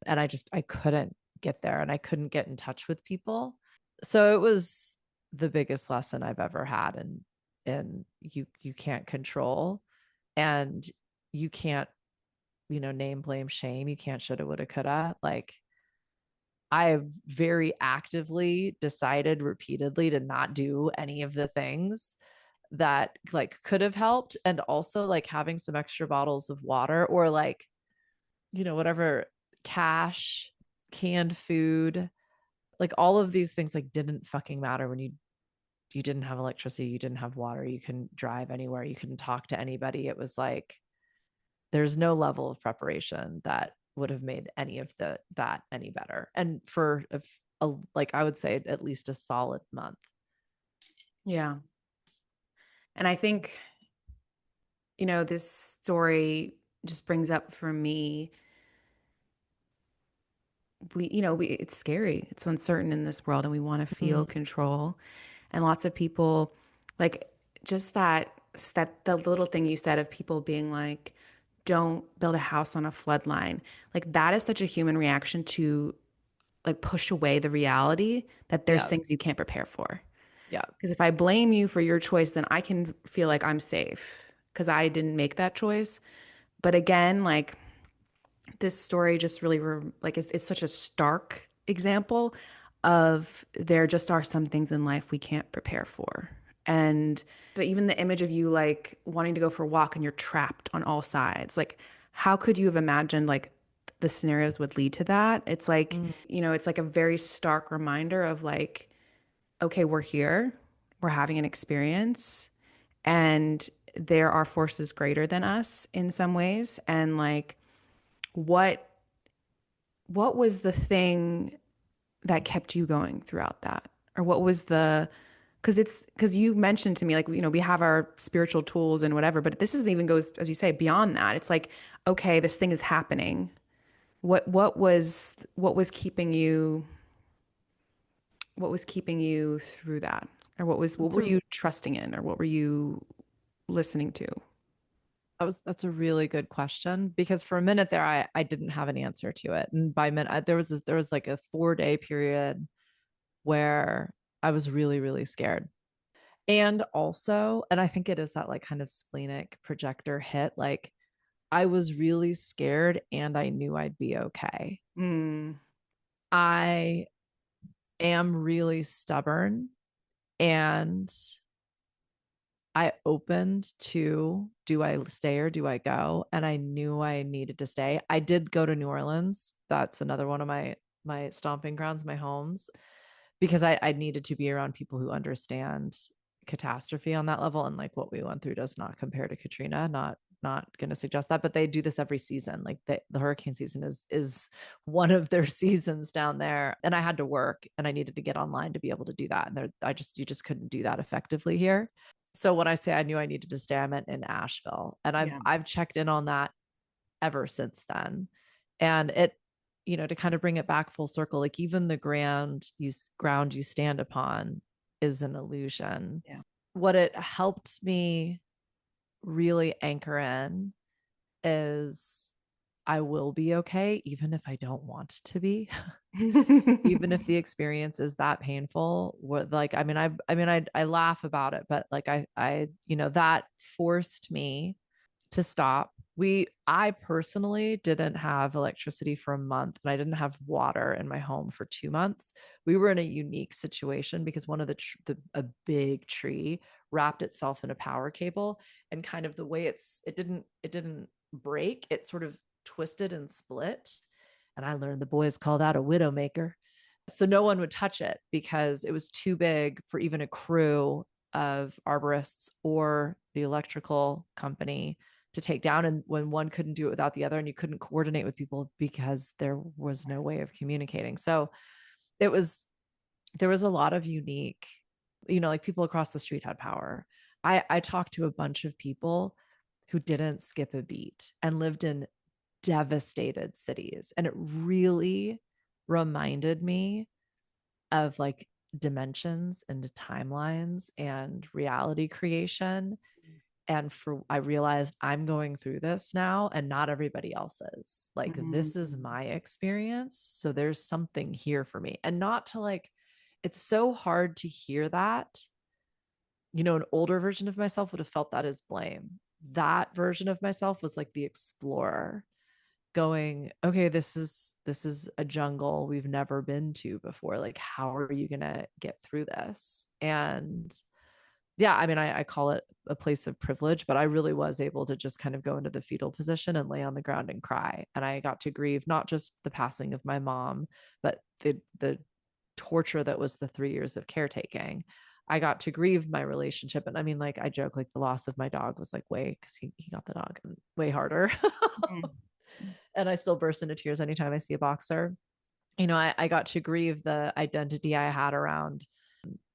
and I couldn't get there, and I couldn't get in touch with people. So it was the biggest lesson I've ever had. And you can't control, and you can't, name, blame, shame. You can't shoulda, woulda, coulda. Like I very actively decided repeatedly to not do any of the things that like could have helped. And also like having some extra bottles of water, or like, whatever, cash, canned food, like all of these things like didn't fucking matter when you didn't have electricity, you didn't have water, you couldn't drive anywhere, you couldn't talk to anybody. It was like there's no level of preparation that would have made any of that any better. And for like I would say at least a solid month. Yeah. And I think, this story just brings up for me, it's scary. It's uncertain in this world and we want to feel Mm, control. And lots of people like just that the little thing you said of people being like, don't build a house on a flood line. Like that is such a human reaction to like push away the reality that there's yeah. things you can't prepare for. Yeah. Because if I blame you for your choice, then I can feel like I'm safe because I didn't make that choice. But again, like this story just really like it's such a stark example of there just are some things in life we can't prepare for. And so even the image of you like wanting to go for a walk and you're trapped on all sides, like how could you have imagined like the scenarios would lead to that? It's like, Mm. it's like a very stark reminder of like, okay, we're here, we're having an experience, and there are forces greater than us in some ways. And like, what what was the thing that kept you going throughout that? Or what was the because you mentioned to me like we have our spiritual tools and whatever, but this is even goes as you say beyond that. It's like okay, this thing is happening. What was keeping you through that? Or what That's were a you trusting in or what were you listening to? that's a really good question because for a minute there I didn't have an answer to it. And by minute there was like a 4-day period where I was really, really scared. And also, and I think it is that like kind of splenic projector hit, like I was really scared and I knew I'd be okay. Mm. I am really stubborn and I opened to do I stay or do I go? And I knew I needed to stay. I did go to New Orleans. That's another one of my stomping grounds, my homes, because I needed to be around people who understand catastrophe on that level. And like what we went through does not compare to Katrina. Not going to suggest that, but they do this every season. Like the hurricane season is one of their seasons down there. And I had to work and I needed to get online to be able to do that. And you just couldn't do that effectively here. So when I say I knew I needed to stay, I meant in Asheville. And Yeah. I've checked in on that ever since then. And it, to kind of bring it back full circle, like even the ground you stand upon is an illusion. Yeah. What it helped me really anchor in is I will be okay, even if I don't want to be, even if the experience is that painful. What like, I laugh about it, but like that forced me to stop. I personally didn't have electricity for a month and I didn't have water in my home for 2 months. We were in a unique situation because one of a big tree wrapped itself in a power cable and kind of the way it didn't break, it sort of twisted and split. And I learned the boys call that a widowmaker. So no one would touch it because it was too big for even a crew of arborists or the electrical company to take down. And when one couldn't do it without the other, and you couldn't coordinate with people because there was no way of communicating. So it was, there was a lot of unique, like people across the street had power. I talked to a bunch of people who didn't skip a beat and lived in devastated cities. And it really reminded me of like dimensions and timelines and reality creation. And I realized I'm going through this now and not everybody else is. Like this is Mhm. my experience, so there's something here for me. And not to like, it's so hard to hear that. An older version of myself would have felt that as blame. That version of myself was like the explorer going, okay, this is a jungle we've never been to before. Like how are you going to get through this? And yeah, I mean, I call it a place of privilege, but I really was able to just kind of go into the fetal position and lay on the ground and cry. And I got to grieve not just the passing of my mom, but the torture that was the 3 years of caretaking. I got to grieve my relationship. And I mean, like I joke, like the loss of my dog was like way, because he got the dog way harder. And I still burst into tears anytime I see a boxer. I got to grieve the identity I had around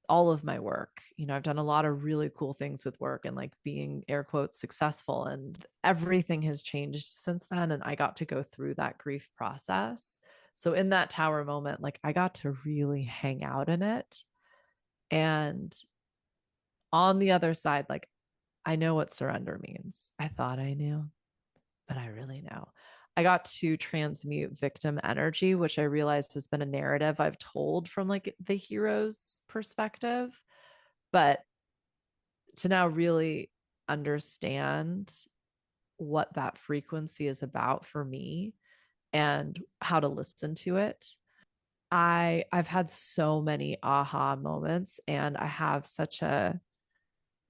all of my work. I've done a lot of really cool things with work and like being air quotes successful, and everything has changed since then. And I got to go through that grief process. So in that tower moment, like I got to really hang out in it. And on the other side, like I know what surrender means. I thought I knew, but I really know. I got to transmute victim energy, which I realized has been a narrative I've told from like the hero's perspective. But to now really understand what that frequency is about for me and how to listen to it. I've had so many aha moments, and I have such a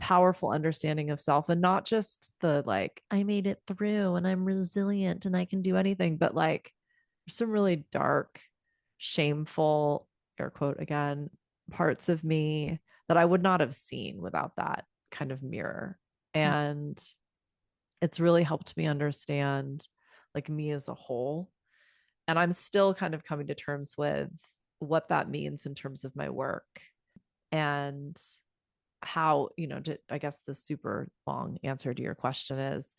powerful understanding of self, and not just the like I made it through and I'm resilient and I can do anything, but like there's some really dark, shameful, air quote again, parts of me that I would not have seen without that kind of mirror. And it's really helped me understand like me as a whole. And I'm still kind of coming to terms with what that means in terms of my work, and how, I guess the super long answer to your question is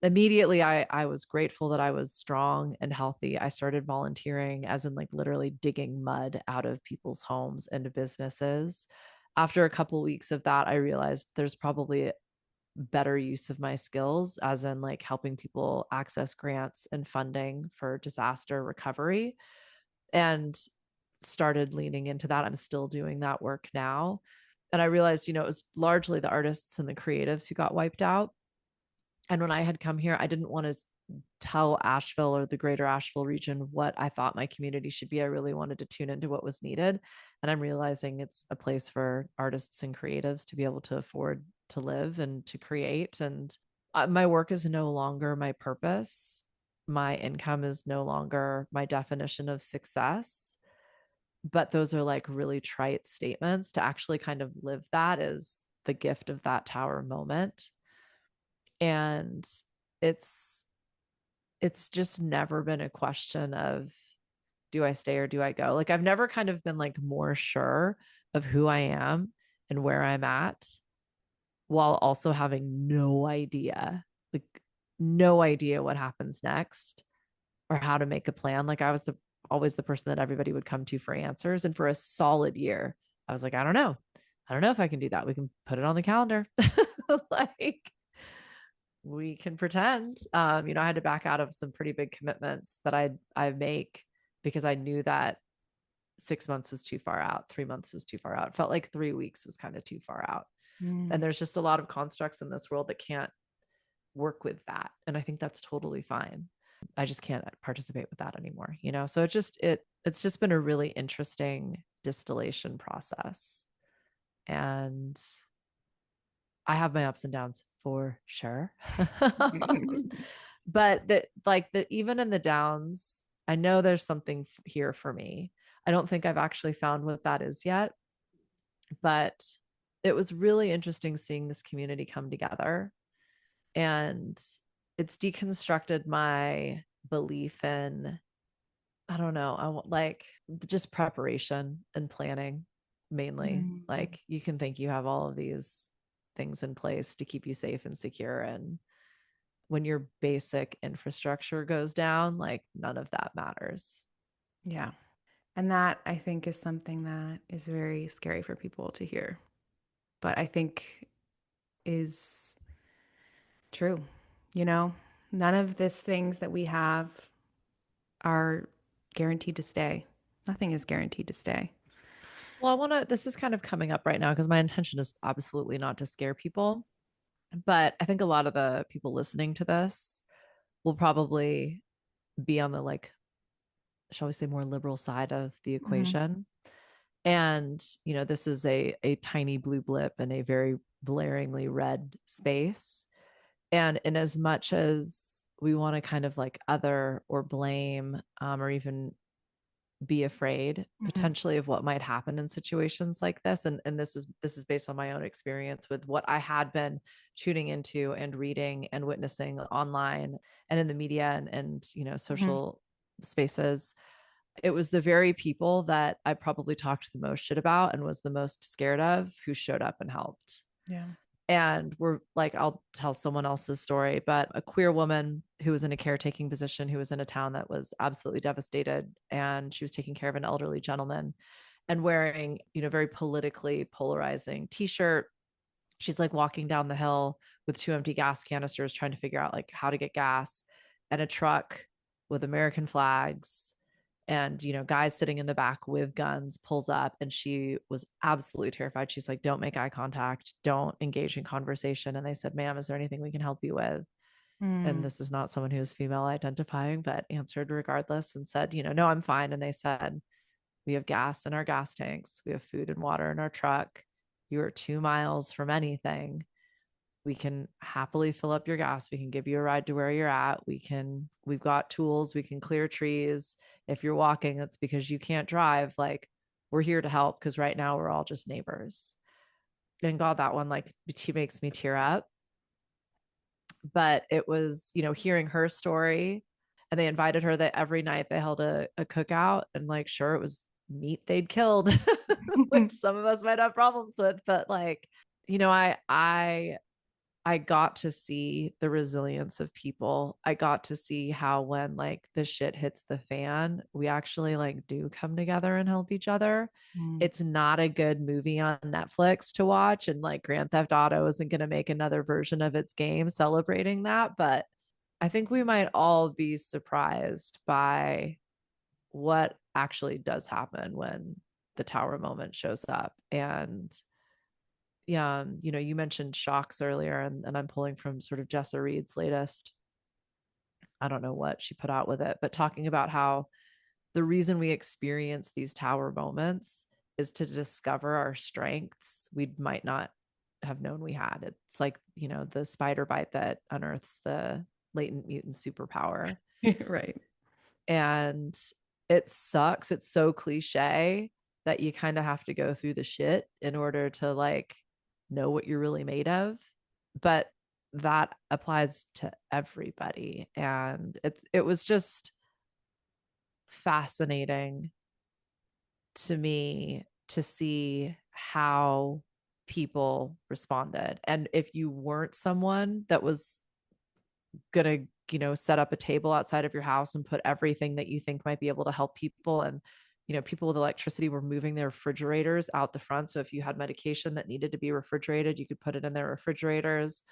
immediately I was grateful that I was strong and healthy. I started volunteering, as in like literally digging mud out of people's homes and businesses. After a couple of weeks of that, I realized there's probably better use of my skills, as in like helping people access grants and funding for disaster recovery, and started leaning into that. I'm still doing that work now. And I realized, it was largely the artists and the creatives who got wiped out. And when I had come here, I didn't want to tell Asheville or the greater Asheville region what I thought my community should be. I really wanted to tune into what was needed. And I'm realizing it's a place for artists and creatives to be able to afford to live and to create. And my work is no longer my purpose. My income is no longer my definition of success. But those are like really trite statements. To actually kind of live that is the gift of that tower moment. And it's just never been a question of do I stay or do I go? Like I've never kind of been like more sure of who I am and where I'm at, while also having like no idea what happens next or how to make a plan. Like I was always the person that everybody would come to for answers. And for a solid year, I was like, I don't know. I don't know if I can do that. We can put it on the calendar. Like we can pretend. I had to back out of some pretty big commitments that I make, because I knew that 6 months was too far out, 3 months was too far out. It felt like 3 weeks was kind of too far out. And there's just a lot of constructs in this world that can't work with that. And I think that's totally fine. I just can't participate with that anymore, So it's just been a really interesting distillation process. And I have my ups and downs for sure. But that even in the downs, I know there's something here for me. I don't think I've actually found what that is yet, but it was really interesting seeing this community come together, and it's deconstructed my belief in, I don't know, I want like just preparation and planning mainly. Like you can think you have all of these things in place to keep you safe and secure, and when your basic infrastructure goes down, like none of that matters. Yeah. And that I think is something that is very scary for people to hear, but I think is true. None of these things that we have are guaranteed to stay. Nothing is guaranteed to stay. Well, this is kind of coming up right now because my intention is absolutely not to scare people. But I think a lot of the people listening to this will probably be on the like, shall we say, more liberal side of the equation. And, this is a tiny blue blip in a very blaringly red space. And in as much as we want to kind of like other or blame, or even be afraid Mhm. potentially of what might happen in situations like this. And this is based on my own experience with what I had been tuning into and reading and witnessing online and in the media and Mhm. social spaces. It was the very people that I probably talked the most shit about and was the most scared of who showed up and helped. Yeah. And we're like, I'll tell someone else's story, but a queer woman who was in a caretaking position, who was in a town that was absolutely devastated, and she was taking care of an elderly gentleman and wearing, very politically polarizing t-shirt. She's like walking down the hill with two empty gas canisters trying to figure out like how to get gas, and a truck with American flags and guys sitting in the back with guns pulls up, and she was absolutely terrified. She's like, don't make eye contact, don't engage in conversation. And they said, ma'am, is there anything we can help you with? And Mm. this is not someone who is female identifying, but answered regardless and said, no, I'm fine. And they said, we have gas in our gas tanks, we have food and water in our truck, you are 2 miles from anything, we can happily fill up your gas, we can give you a ride to where you're at, we've got tools, we can clear trees. If you're walking, that's because you can't drive. Like, we're here to help, because right now we're all just neighbors. And God, that one, like, she makes me tear up. But it was, hearing her story, and they invited her, that every night they held a cookout, and like, sure, it was meat they'd killed, which some of us might have problems with, but like, I got to see the resilience of people. I got to see how when like the shit hits the fan, we actually like do come together and help each other. Mm. It's not a good movie on Netflix to watch, and like Grand Theft Auto isn't going to make another version of its game celebrating that, but I think we might all be surprised by what actually does happen when the tower moment shows up. And yeah, you mentioned shocks earlier, and I'm pulling from sort of Jessa Reed's latest. I don't know what she put out with it, but talking about how the reason we experience these tower moments is to discover our strengths we might not have known we had. It's like, the spider bite that unearths the latent mutant superpower. Right. And it sucks. It's so cliche that you kind of have to go through the shit in order to like know what you're really made of. But that applies to everybody. And it was just fascinating to me to see how people responded. And if you weren't someone that was gonna set up a table outside of your house and put everything that you think might be able to help people, and people with electricity were moving their refrigerators out the front, so if you had medication that needed to be refrigerated, you could put it in their refrigerators.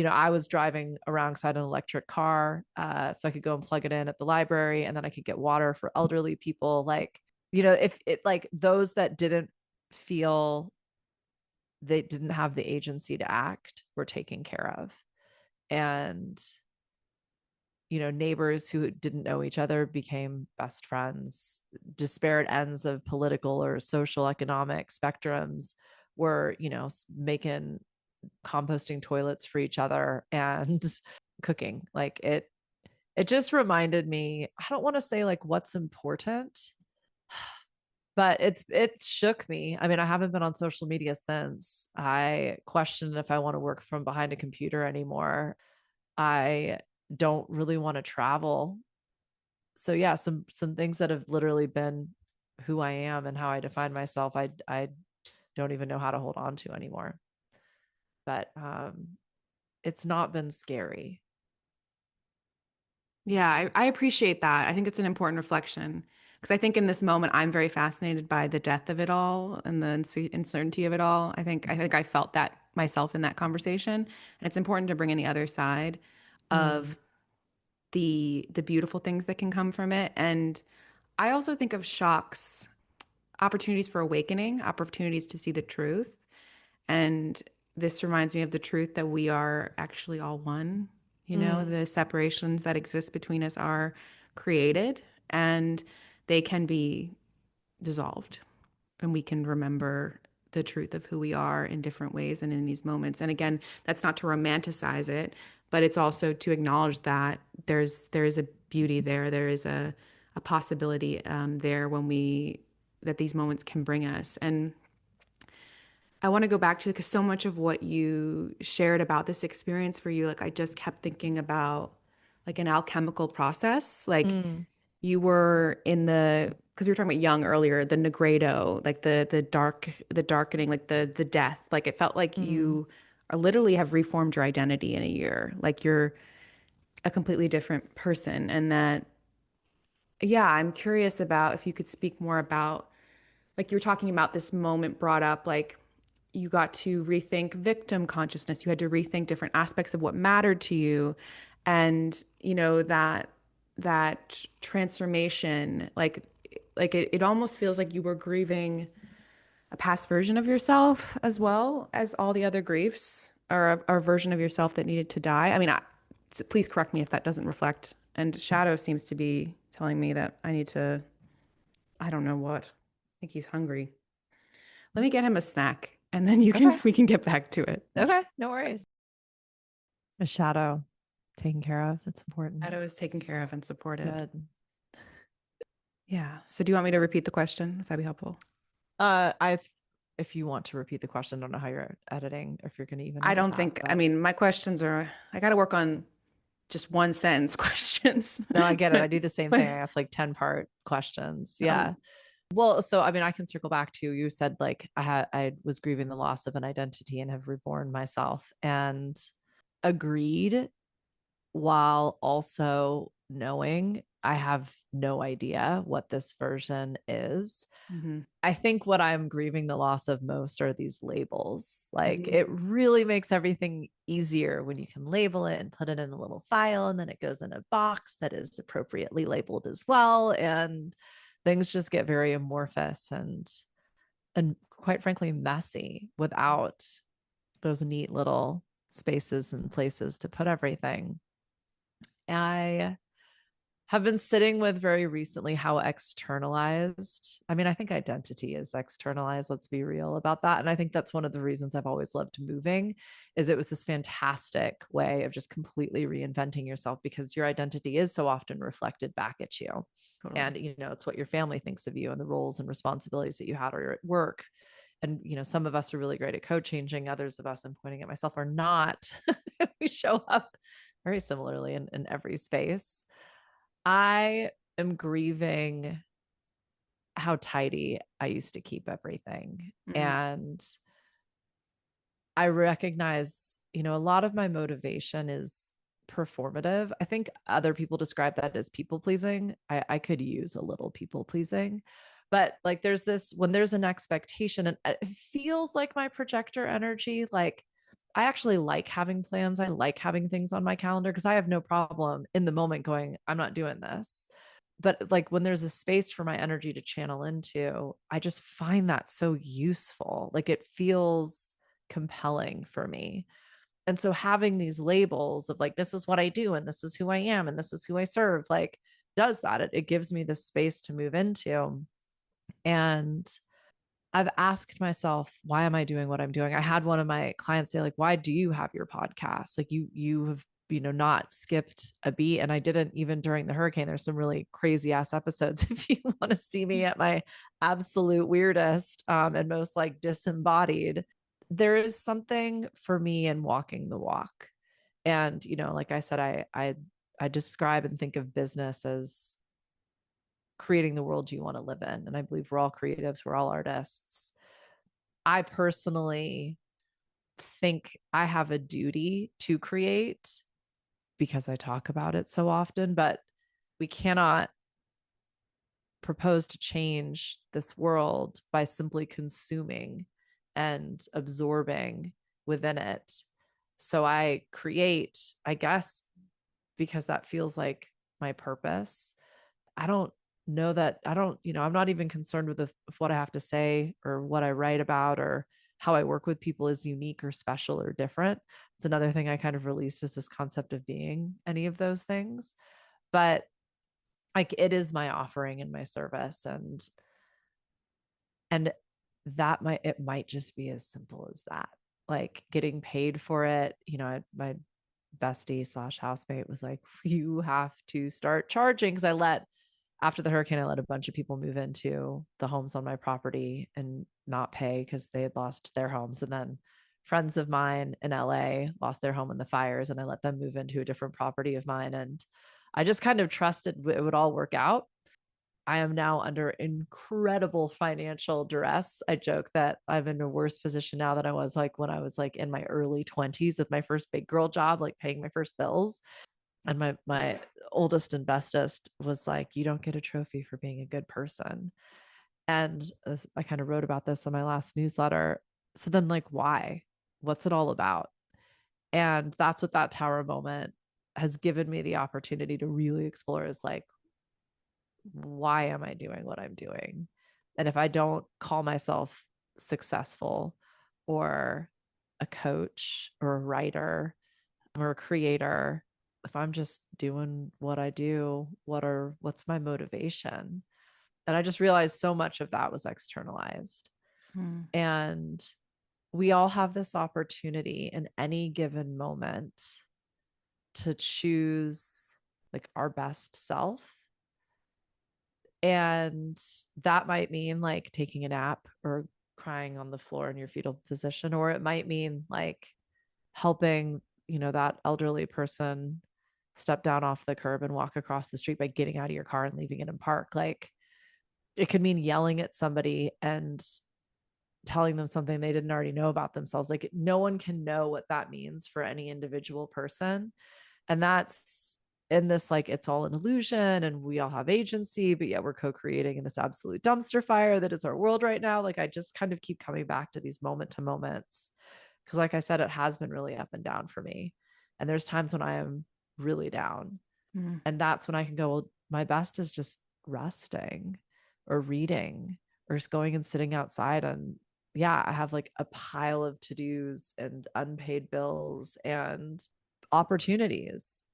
I was driving around because I had an electric car, so I could go and plug it in at the library, and then I could get water for elderly people. Like, if it, like, those that didn't feel they didn't have the agency to act were taken care of. And neighbors who didn't know each other became best friends. Disparate ends of political or social economic spectrums were, making composting toilets for each other and cooking. Like, it just reminded me, I don't want to say like what's important, but it shook me. I mean, I haven't been on social media since. I questioned if I want to work from behind a computer anymore. I don't really want to travel. So yeah, some things that have literally been who I am and how I define myself, I don't even know how to hold on to anymore. But it's not been scary. Yeah, I appreciate that. I think it's an important reflection because I think in this moment I'm very fascinated by the depth of it all and the uncertainty of it all. I think I felt that myself in that conversation, and it's important to bring in the other side Mm, of the beautiful things that can come from it. And I also think of shocks, opportunities for awakening, opportunities to see the truth. And this reminds me of the truth that we are actually all one. mm, The separations that exist between us are created and they can be dissolved. And we can remember the truth of who we are in different ways and in these moments. And again, that's not to romanticize it, but it's also to acknowledge that there is a beauty there. There is a a possibility there that these moments can bring us. And I want to go back to, because so much of what you shared about this experience for you, like I just kept thinking about like an alchemical process. Like Mm, you were in because we were talking about young earlier, the negredo, like the darkening, like the death. Like it felt like mm. you are literally have reformed your identity in a year. Like you're a completely different person. And that, yeah, I'm curious about if you could speak more about, like you were talking about this moment brought up, like you got to rethink victim consciousness. You had to rethink different aspects of what mattered to you. And, that transformation, like it almost feels like you were grieving a past version of yourself as well as all the other griefs, or a version of yourself that needed to die. I mean, so please correct me if that doesn't reflect. And Shadow seems to be telling me that I need to, I don't know what. I think he's hungry. Let me get him a snack and then Okay. we can get back to it. Okay. No worries. A shadow taken care of. That's important. Shadow is taken care of and supported. Good. Yeah. So do you want me to repeat the question? Does that be helpful? I, if you want to repeat the question, I don't know how you're editing, or if you're going to even I edit don't that. think, I mean, my questions are, I got to work on just one sentence questions. No, I get it. I do the same thing. But, I ask like 10-part questions. um, Yeah. Well, so I mean, I can circle back to, you said like I was grieving the loss of an identity and have reborn myself, and agreed, while also knowing I have no idea what this version is. mhm, I think what I'm grieving the loss of most are these labels. Like mhm. it really makes everything easier when you can label it and put it in a little file, and then it goes in a box that is appropriately labeled as well. And things just get very amorphous and quite frankly messy without those neat little spaces and places to put everything. I have been sitting with very recently how externalized, I mean, I think identity is externalized. Let's be real about that. And I think that's one of the reasons I've always loved moving, is it was this fantastic way of just completely reinventing yourself, because your identity is so often reflected back at you. Totally. And, it's what your family thinks of you and the roles and responsibilities that you had, or at work. And, some of us are really great at code changing. Others of us, I'm pointing at myself, are not. We show up very similarly in every space. I am grieving how tidy I used to keep everything. Mm, And I recognize, a lot of my motivation is performative. I think other people describe that as people pleasing. I could use a little people pleasing. But like there's this, when there's an expectation, and it feels like my projector energy, like I actually like having plans. I like having things on my calendar, because I have no problem in the moment going, I'm not doing this. But like when there's a space for my energy to channel into, I just find that so useful. Like it feels compelling for me. And so having these labels of like, this is what I do, and this is who I am, and this is who I serve, like does that. It gives me this space to move into. And I've asked myself, why am I doing what I'm doing? I had one of my clients say, like, why do you have your podcast? Like you have, not skipped a beat. And I didn't, even during the hurricane. There's some really crazy ass episodes if you want to see me at my absolute weirdest and most like disembodied. There is something for me in walking the walk. And, like I said, I describe and think of business as creating the world you want to live in. And I believe we're all creatives, we're all artists. I personally think I have a duty to create, because I talk about it so often, but we cannot propose to change this world by simply consuming and absorbing within it. So I create, I guess, because that feels like my purpose. I don't know that I don't, I'm not even concerned with what I have to say or what I write about or how I work with people is unique or special or different. It's another thing I kind of released, is this concept of being any of those things. But like it is my offering and my service, and it might just be as simple as that. Like getting paid for it. My bestie / housemate was like, you have to start charging, because after the hurricane, I let a bunch of people move into the homes on my property and not pay because they had lost their homes. And then friends of mine in LA lost their home in the fires, and I let them move into a different property of mine. And I just kind of trusted it would all work out. I am now under incredible financial duress. I joke that I'm in a worse position now than I was like when I was like in my early 20s with my first big girl job, like paying my first bills. And my oldest and bestest was like, you don't get a trophy for being a good person. And I kind of wrote about this in my last newsletter. So then, like, why? What's it all about? And that's what that tower moment has given me the opportunity to really explore, is like, why am I doing what I'm doing? And if I don't call myself successful or a coach or a writer or a creator, if I'm just doing what I do, what's my motivation? And I just realized so much of that was externalized. Mm. And we all have this opportunity in any given moment to choose like our best self. And that might mean like taking a nap or crying on the floor in your fetal position, or it might mean like helping, that elderly person step down off the curb and walk across the street by getting out of your car and leaving it in park. Like it could mean yelling at somebody and telling them something they didn't already know about themselves. Like no one can know what that means for any individual person. And that's in this, like, it's all an illusion and we all have agency, but yet we're co-creating in this absolute dumpster fire that is our world right now. Like I just kind of keep coming back to these moment to moments. Cause like I said, it has been really up and down for me. And there's times when I am really down. Mm. And that's when I can go, well, my best is just resting or reading or just going and sitting outside. And yeah, I have like a pile of to-dos and unpaid bills and opportunities,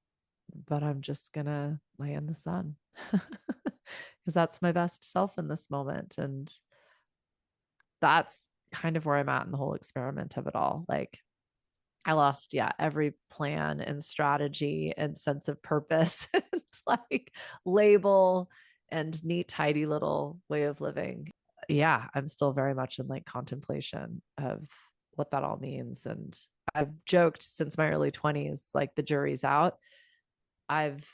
but I'm just gonna lay in the sun because that's my best self in this moment. And that's kind of where I'm at in the whole experiment of it all. Like I lost, yeah, every plan and strategy and sense of purpose and like label and neat, tidy little way of living. Yeah, I'm still very much in like contemplation of what that all means. And I've joked since my early 20s, like the jury's out. I've,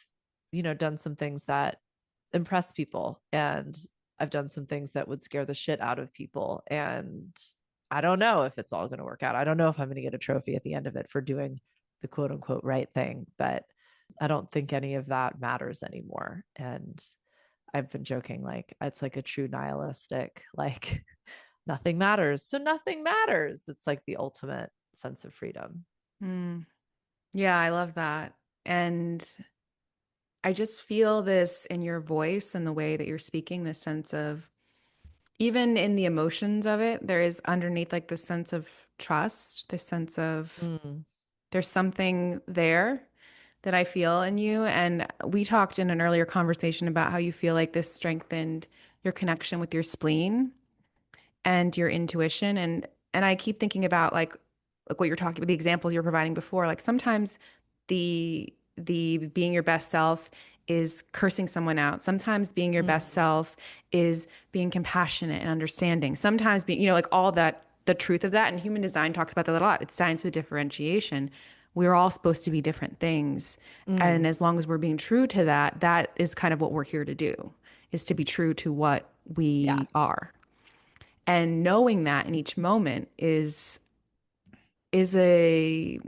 done some things that impress people, and I've done some things that would scare the shit out of people. And I don't know if it's all going to work out. I don't know if I'm going to get a trophy at the end of it for doing the quote unquote right thing, but I don't think any of that matters anymore. And I've been joking, like, it's like a true nihilistic, like, nothing matters. So nothing matters. It's like the ultimate sense of freedom. Mm. Yeah, I love that. And I just feel this in your voice and the way that you're speaking, this sense of, even in the emotions of it, there is underneath like this sense of trust, this sense of Mm. there's something there that I feel in you. And we talked in an earlier conversation about how you feel like this strengthened your connection with your spleen and your intuition. And I keep thinking about like what you're talking about, the examples you're providing before. Like sometimes the being your best self is cursing someone out. Sometimes being your best Mm. self is being compassionate and understanding. Sometimes being, like all that, the truth of that. And human design talks about that a lot. It's science of differentiation. We're all supposed to be different things. And Mm. as long as we're being true to that, that is kind of what we're here to do, is to be true to what Yeah. we are. And knowing that in each moment is a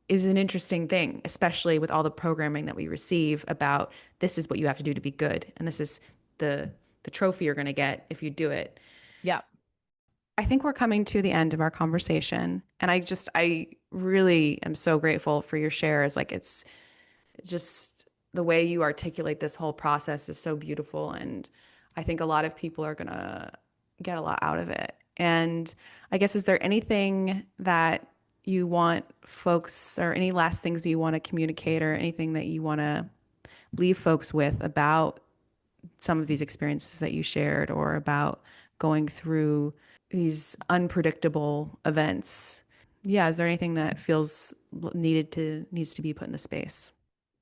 is an interesting thing, especially with all the programming that we receive about this is what you have to do to be good, and this is the trophy you're going to get if you do it. Yeah. I think we're coming to the end of our conversation, and I really am so grateful for your shares. Like it's just the way you articulate this whole process is so beautiful, and I think a lot of people are going to get a lot out of it. And I guess, is there anything that you want folks, or any last things you want to communicate, or anything that you want to leave folks with about some of these experiences that you shared, or about going through these unpredictable events? Yeah, is there anything that feels needs to be put in the space?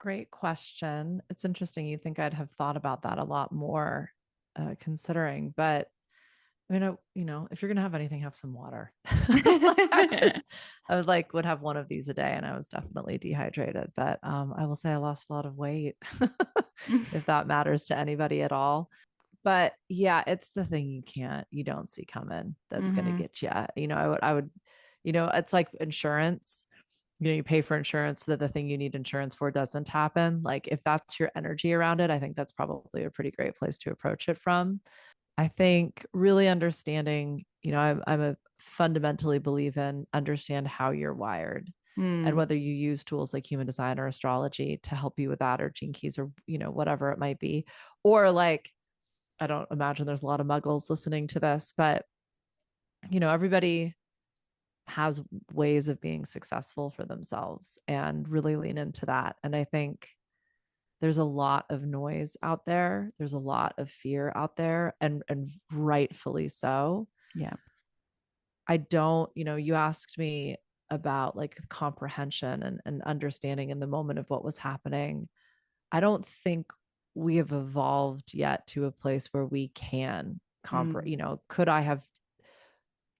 Great question. It's interesting. You think I'd have thought about that a lot more, considering, but I mean, if you're gonna have anything, have some water. I was like, would have one of these a day, and I was definitely dehydrated. But I will say I lost a lot of weight, if that matters to anybody at all. But yeah, it's the thing you don't see coming that's gonna Mm-hmm. get you. I would, it's like insurance. You pay for insurance so that the thing you need insurance for doesn't happen. Like if that's your energy around it, I think that's probably a pretty great place to approach it from. I think really understanding, I'm a fundamentally believe in understand how you're wired and Mm. whether you use tools like human design or astrology to help you with that or gene keys or, whatever it might be. Or like, I don't imagine there's a lot of muggles listening to this, but everybody has ways of being successful for themselves and really lean into that. And I think there's a lot of noise out there. There's a lot of fear out there, and rightfully so. Yeah. I don't, you asked me about like comprehension and understanding in the moment of what was happening. I don't think we have evolved yet to a place where we can Mm. could I have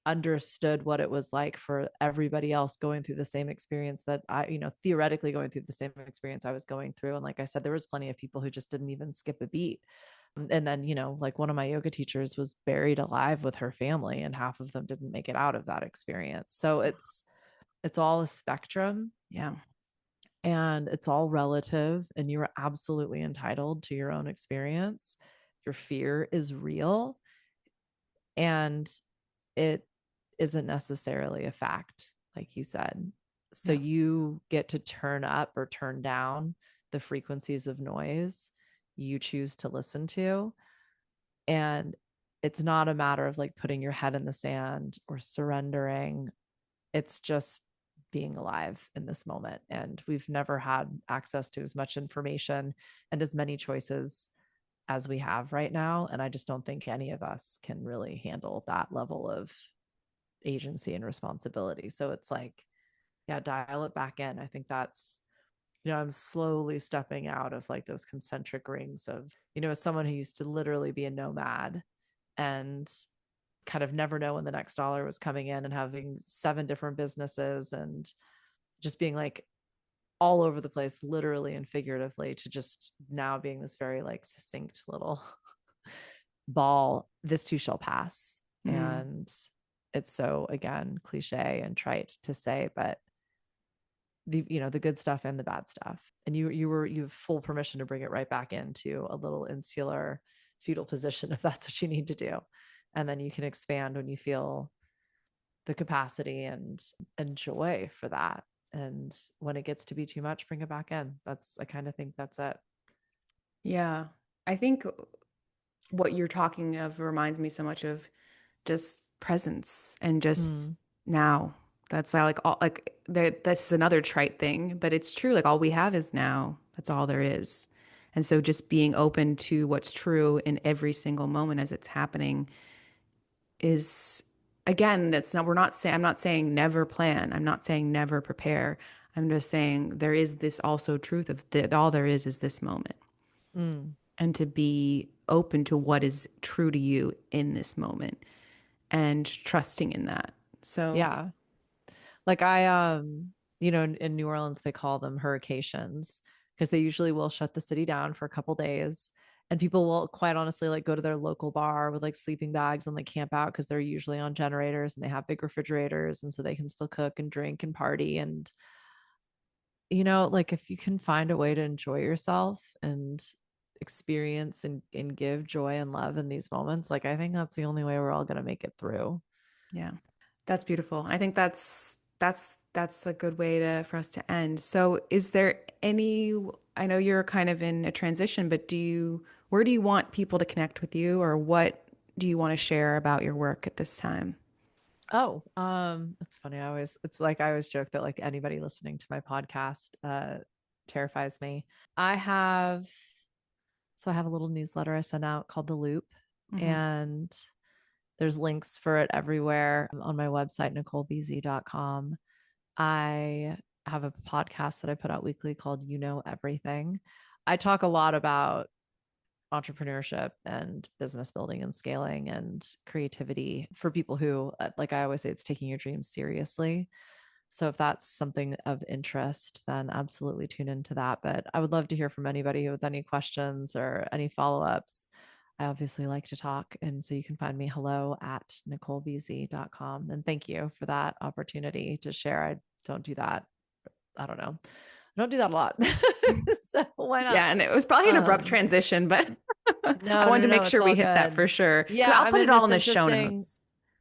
understood what it was like for everybody else going through the same experience that I, theoretically going through the same experience I was going through. And like I said, there was plenty of people who just didn't even skip a beat. And then, like one of my yoga teachers was buried alive with her family, and half of them didn't make it out of that experience. So it's all a spectrum, Yeah. and it's all relative, and you're absolutely entitled to your own experience. Your fear is real, and it isn't necessarily a fact, like you said. So Yeah. you get to turn up or turn down the frequencies of noise you choose to listen to. And it's not a matter of like putting your head in the sand or surrendering. It's just being alive in this moment. And we've never had access to as much information and as many choices as we have right now. And I just don't think any of us can really handle that level of agency and responsibility. So it's like, yeah, dial it back in. I think that's, I'm slowly stepping out of like those concentric rings of, as someone who used to literally be a nomad and kind of never know when the next dollar was coming in and having 7 different businesses and just being like all over the place, literally and figuratively, to just now being this very like succinct little ball. This too shall pass. Mm. And it's so, again, cliche and trite to say, but the good stuff and the bad stuff, and you have full permission to bring it right back into a little insular fetal position if that's what you need to do, and then you can expand when you feel the capacity and joy for that. And when it gets to be too much, bring it back in. I kind of think that's it. Yeah. I think what you're talking of reminds me so much of just presence and just Mm, now. That's like all like that's another trite thing, but it's true. Like all we have is now. That's all there is. And so just being open to what's true in every single moment as it's happening is again, that's not we're not saying I'm not saying never plan. I'm not saying never prepare. I'm just saying there is this also truth of that all there is this moment. mm, And to be open to what is true to you in this moment and trusting in that. So, yeah. Like in New Orleans, they call them hurricanes because they usually will shut the city down for a couple days. And people will quite honestly like go to their local bar with like sleeping bags and like camp out because they're usually on generators and they have big refrigerators. And so they can still cook and drink and party. And, like if you can find a way to enjoy yourself and experience and give joy and love in these moments, like I think that's the only way we're all going to make it through. yeah. That's beautiful. I think that's a good way to for us to end. So, is there any I know you're kind of in a transition, but where do you want people to connect with you or what do you want to share about your work at this time? Oh, it's funny. It's like I always joke that like anybody listening to my podcast terrifies me. I have, I have a little newsletter I send out called The Loop, Hmm. and there's links for it everywhere on my website, NicoleBZ.com. I have a podcast that I put out weekly called You Know Everything. I talk a lot about entrepreneurship and business building and scaling and creativity for people who, like I always say, it's taking your dreams seriously. So if that's something of interest, then absolutely tune into that. But I would love to hear from anybody with any questions or any follow-ups. I obviously like to talk. And so you can find me hello at NicoleBZ.com. And thank you for that opportunity to share. I don't do that. I don't know. I don't do that a lot. So why not? Yeah, and it was probably an abrupt transition, but I No, wanted no, to no, make it's sure all we hit that good. for sure. Because Yeah, I'll I'm put in it all this in the show interesting notes.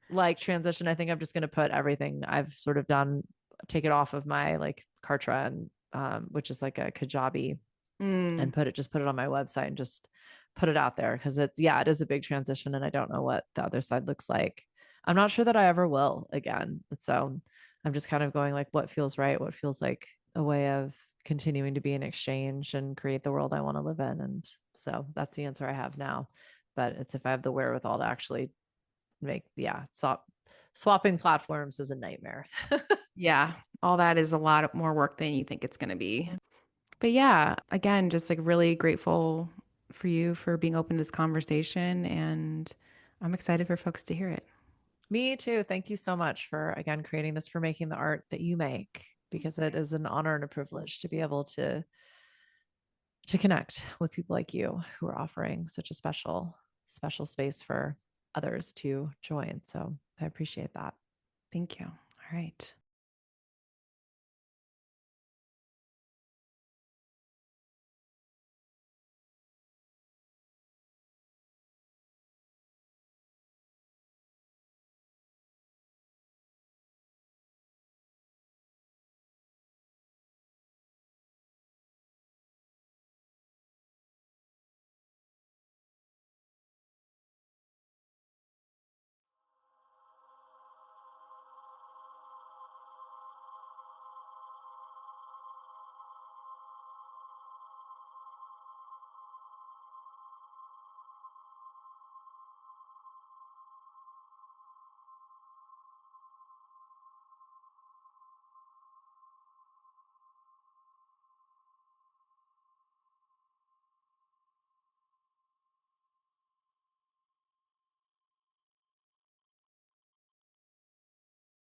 like transition. I think I'm just going to put everything I've sort of done, take it off of my like Kartra and which is like a Kajabi, and just put it on my website and just put it out there because it is a big transition and I don't know what the other side looks like. I'm not sure that I ever will again. So I'm just kind of going like what feels right, what feels like a way of continuing to be in exchange and create the world I want to live in. And so that's the answer I have now. But it's if I have the wherewithal to actually swapping platforms is a nightmare. Yeah, all that is a lot more work than you think it's going to be. But yeah, again, just like really grateful for you for being open to this conversation. And I'm excited for folks to hear it. Me too. Thank you so much for again creating this, for making the art that you make, because it is an honor and a privilege to be able to connect with people like you who are offering such a special space for others to join. So I appreciate that. Thank you. All right.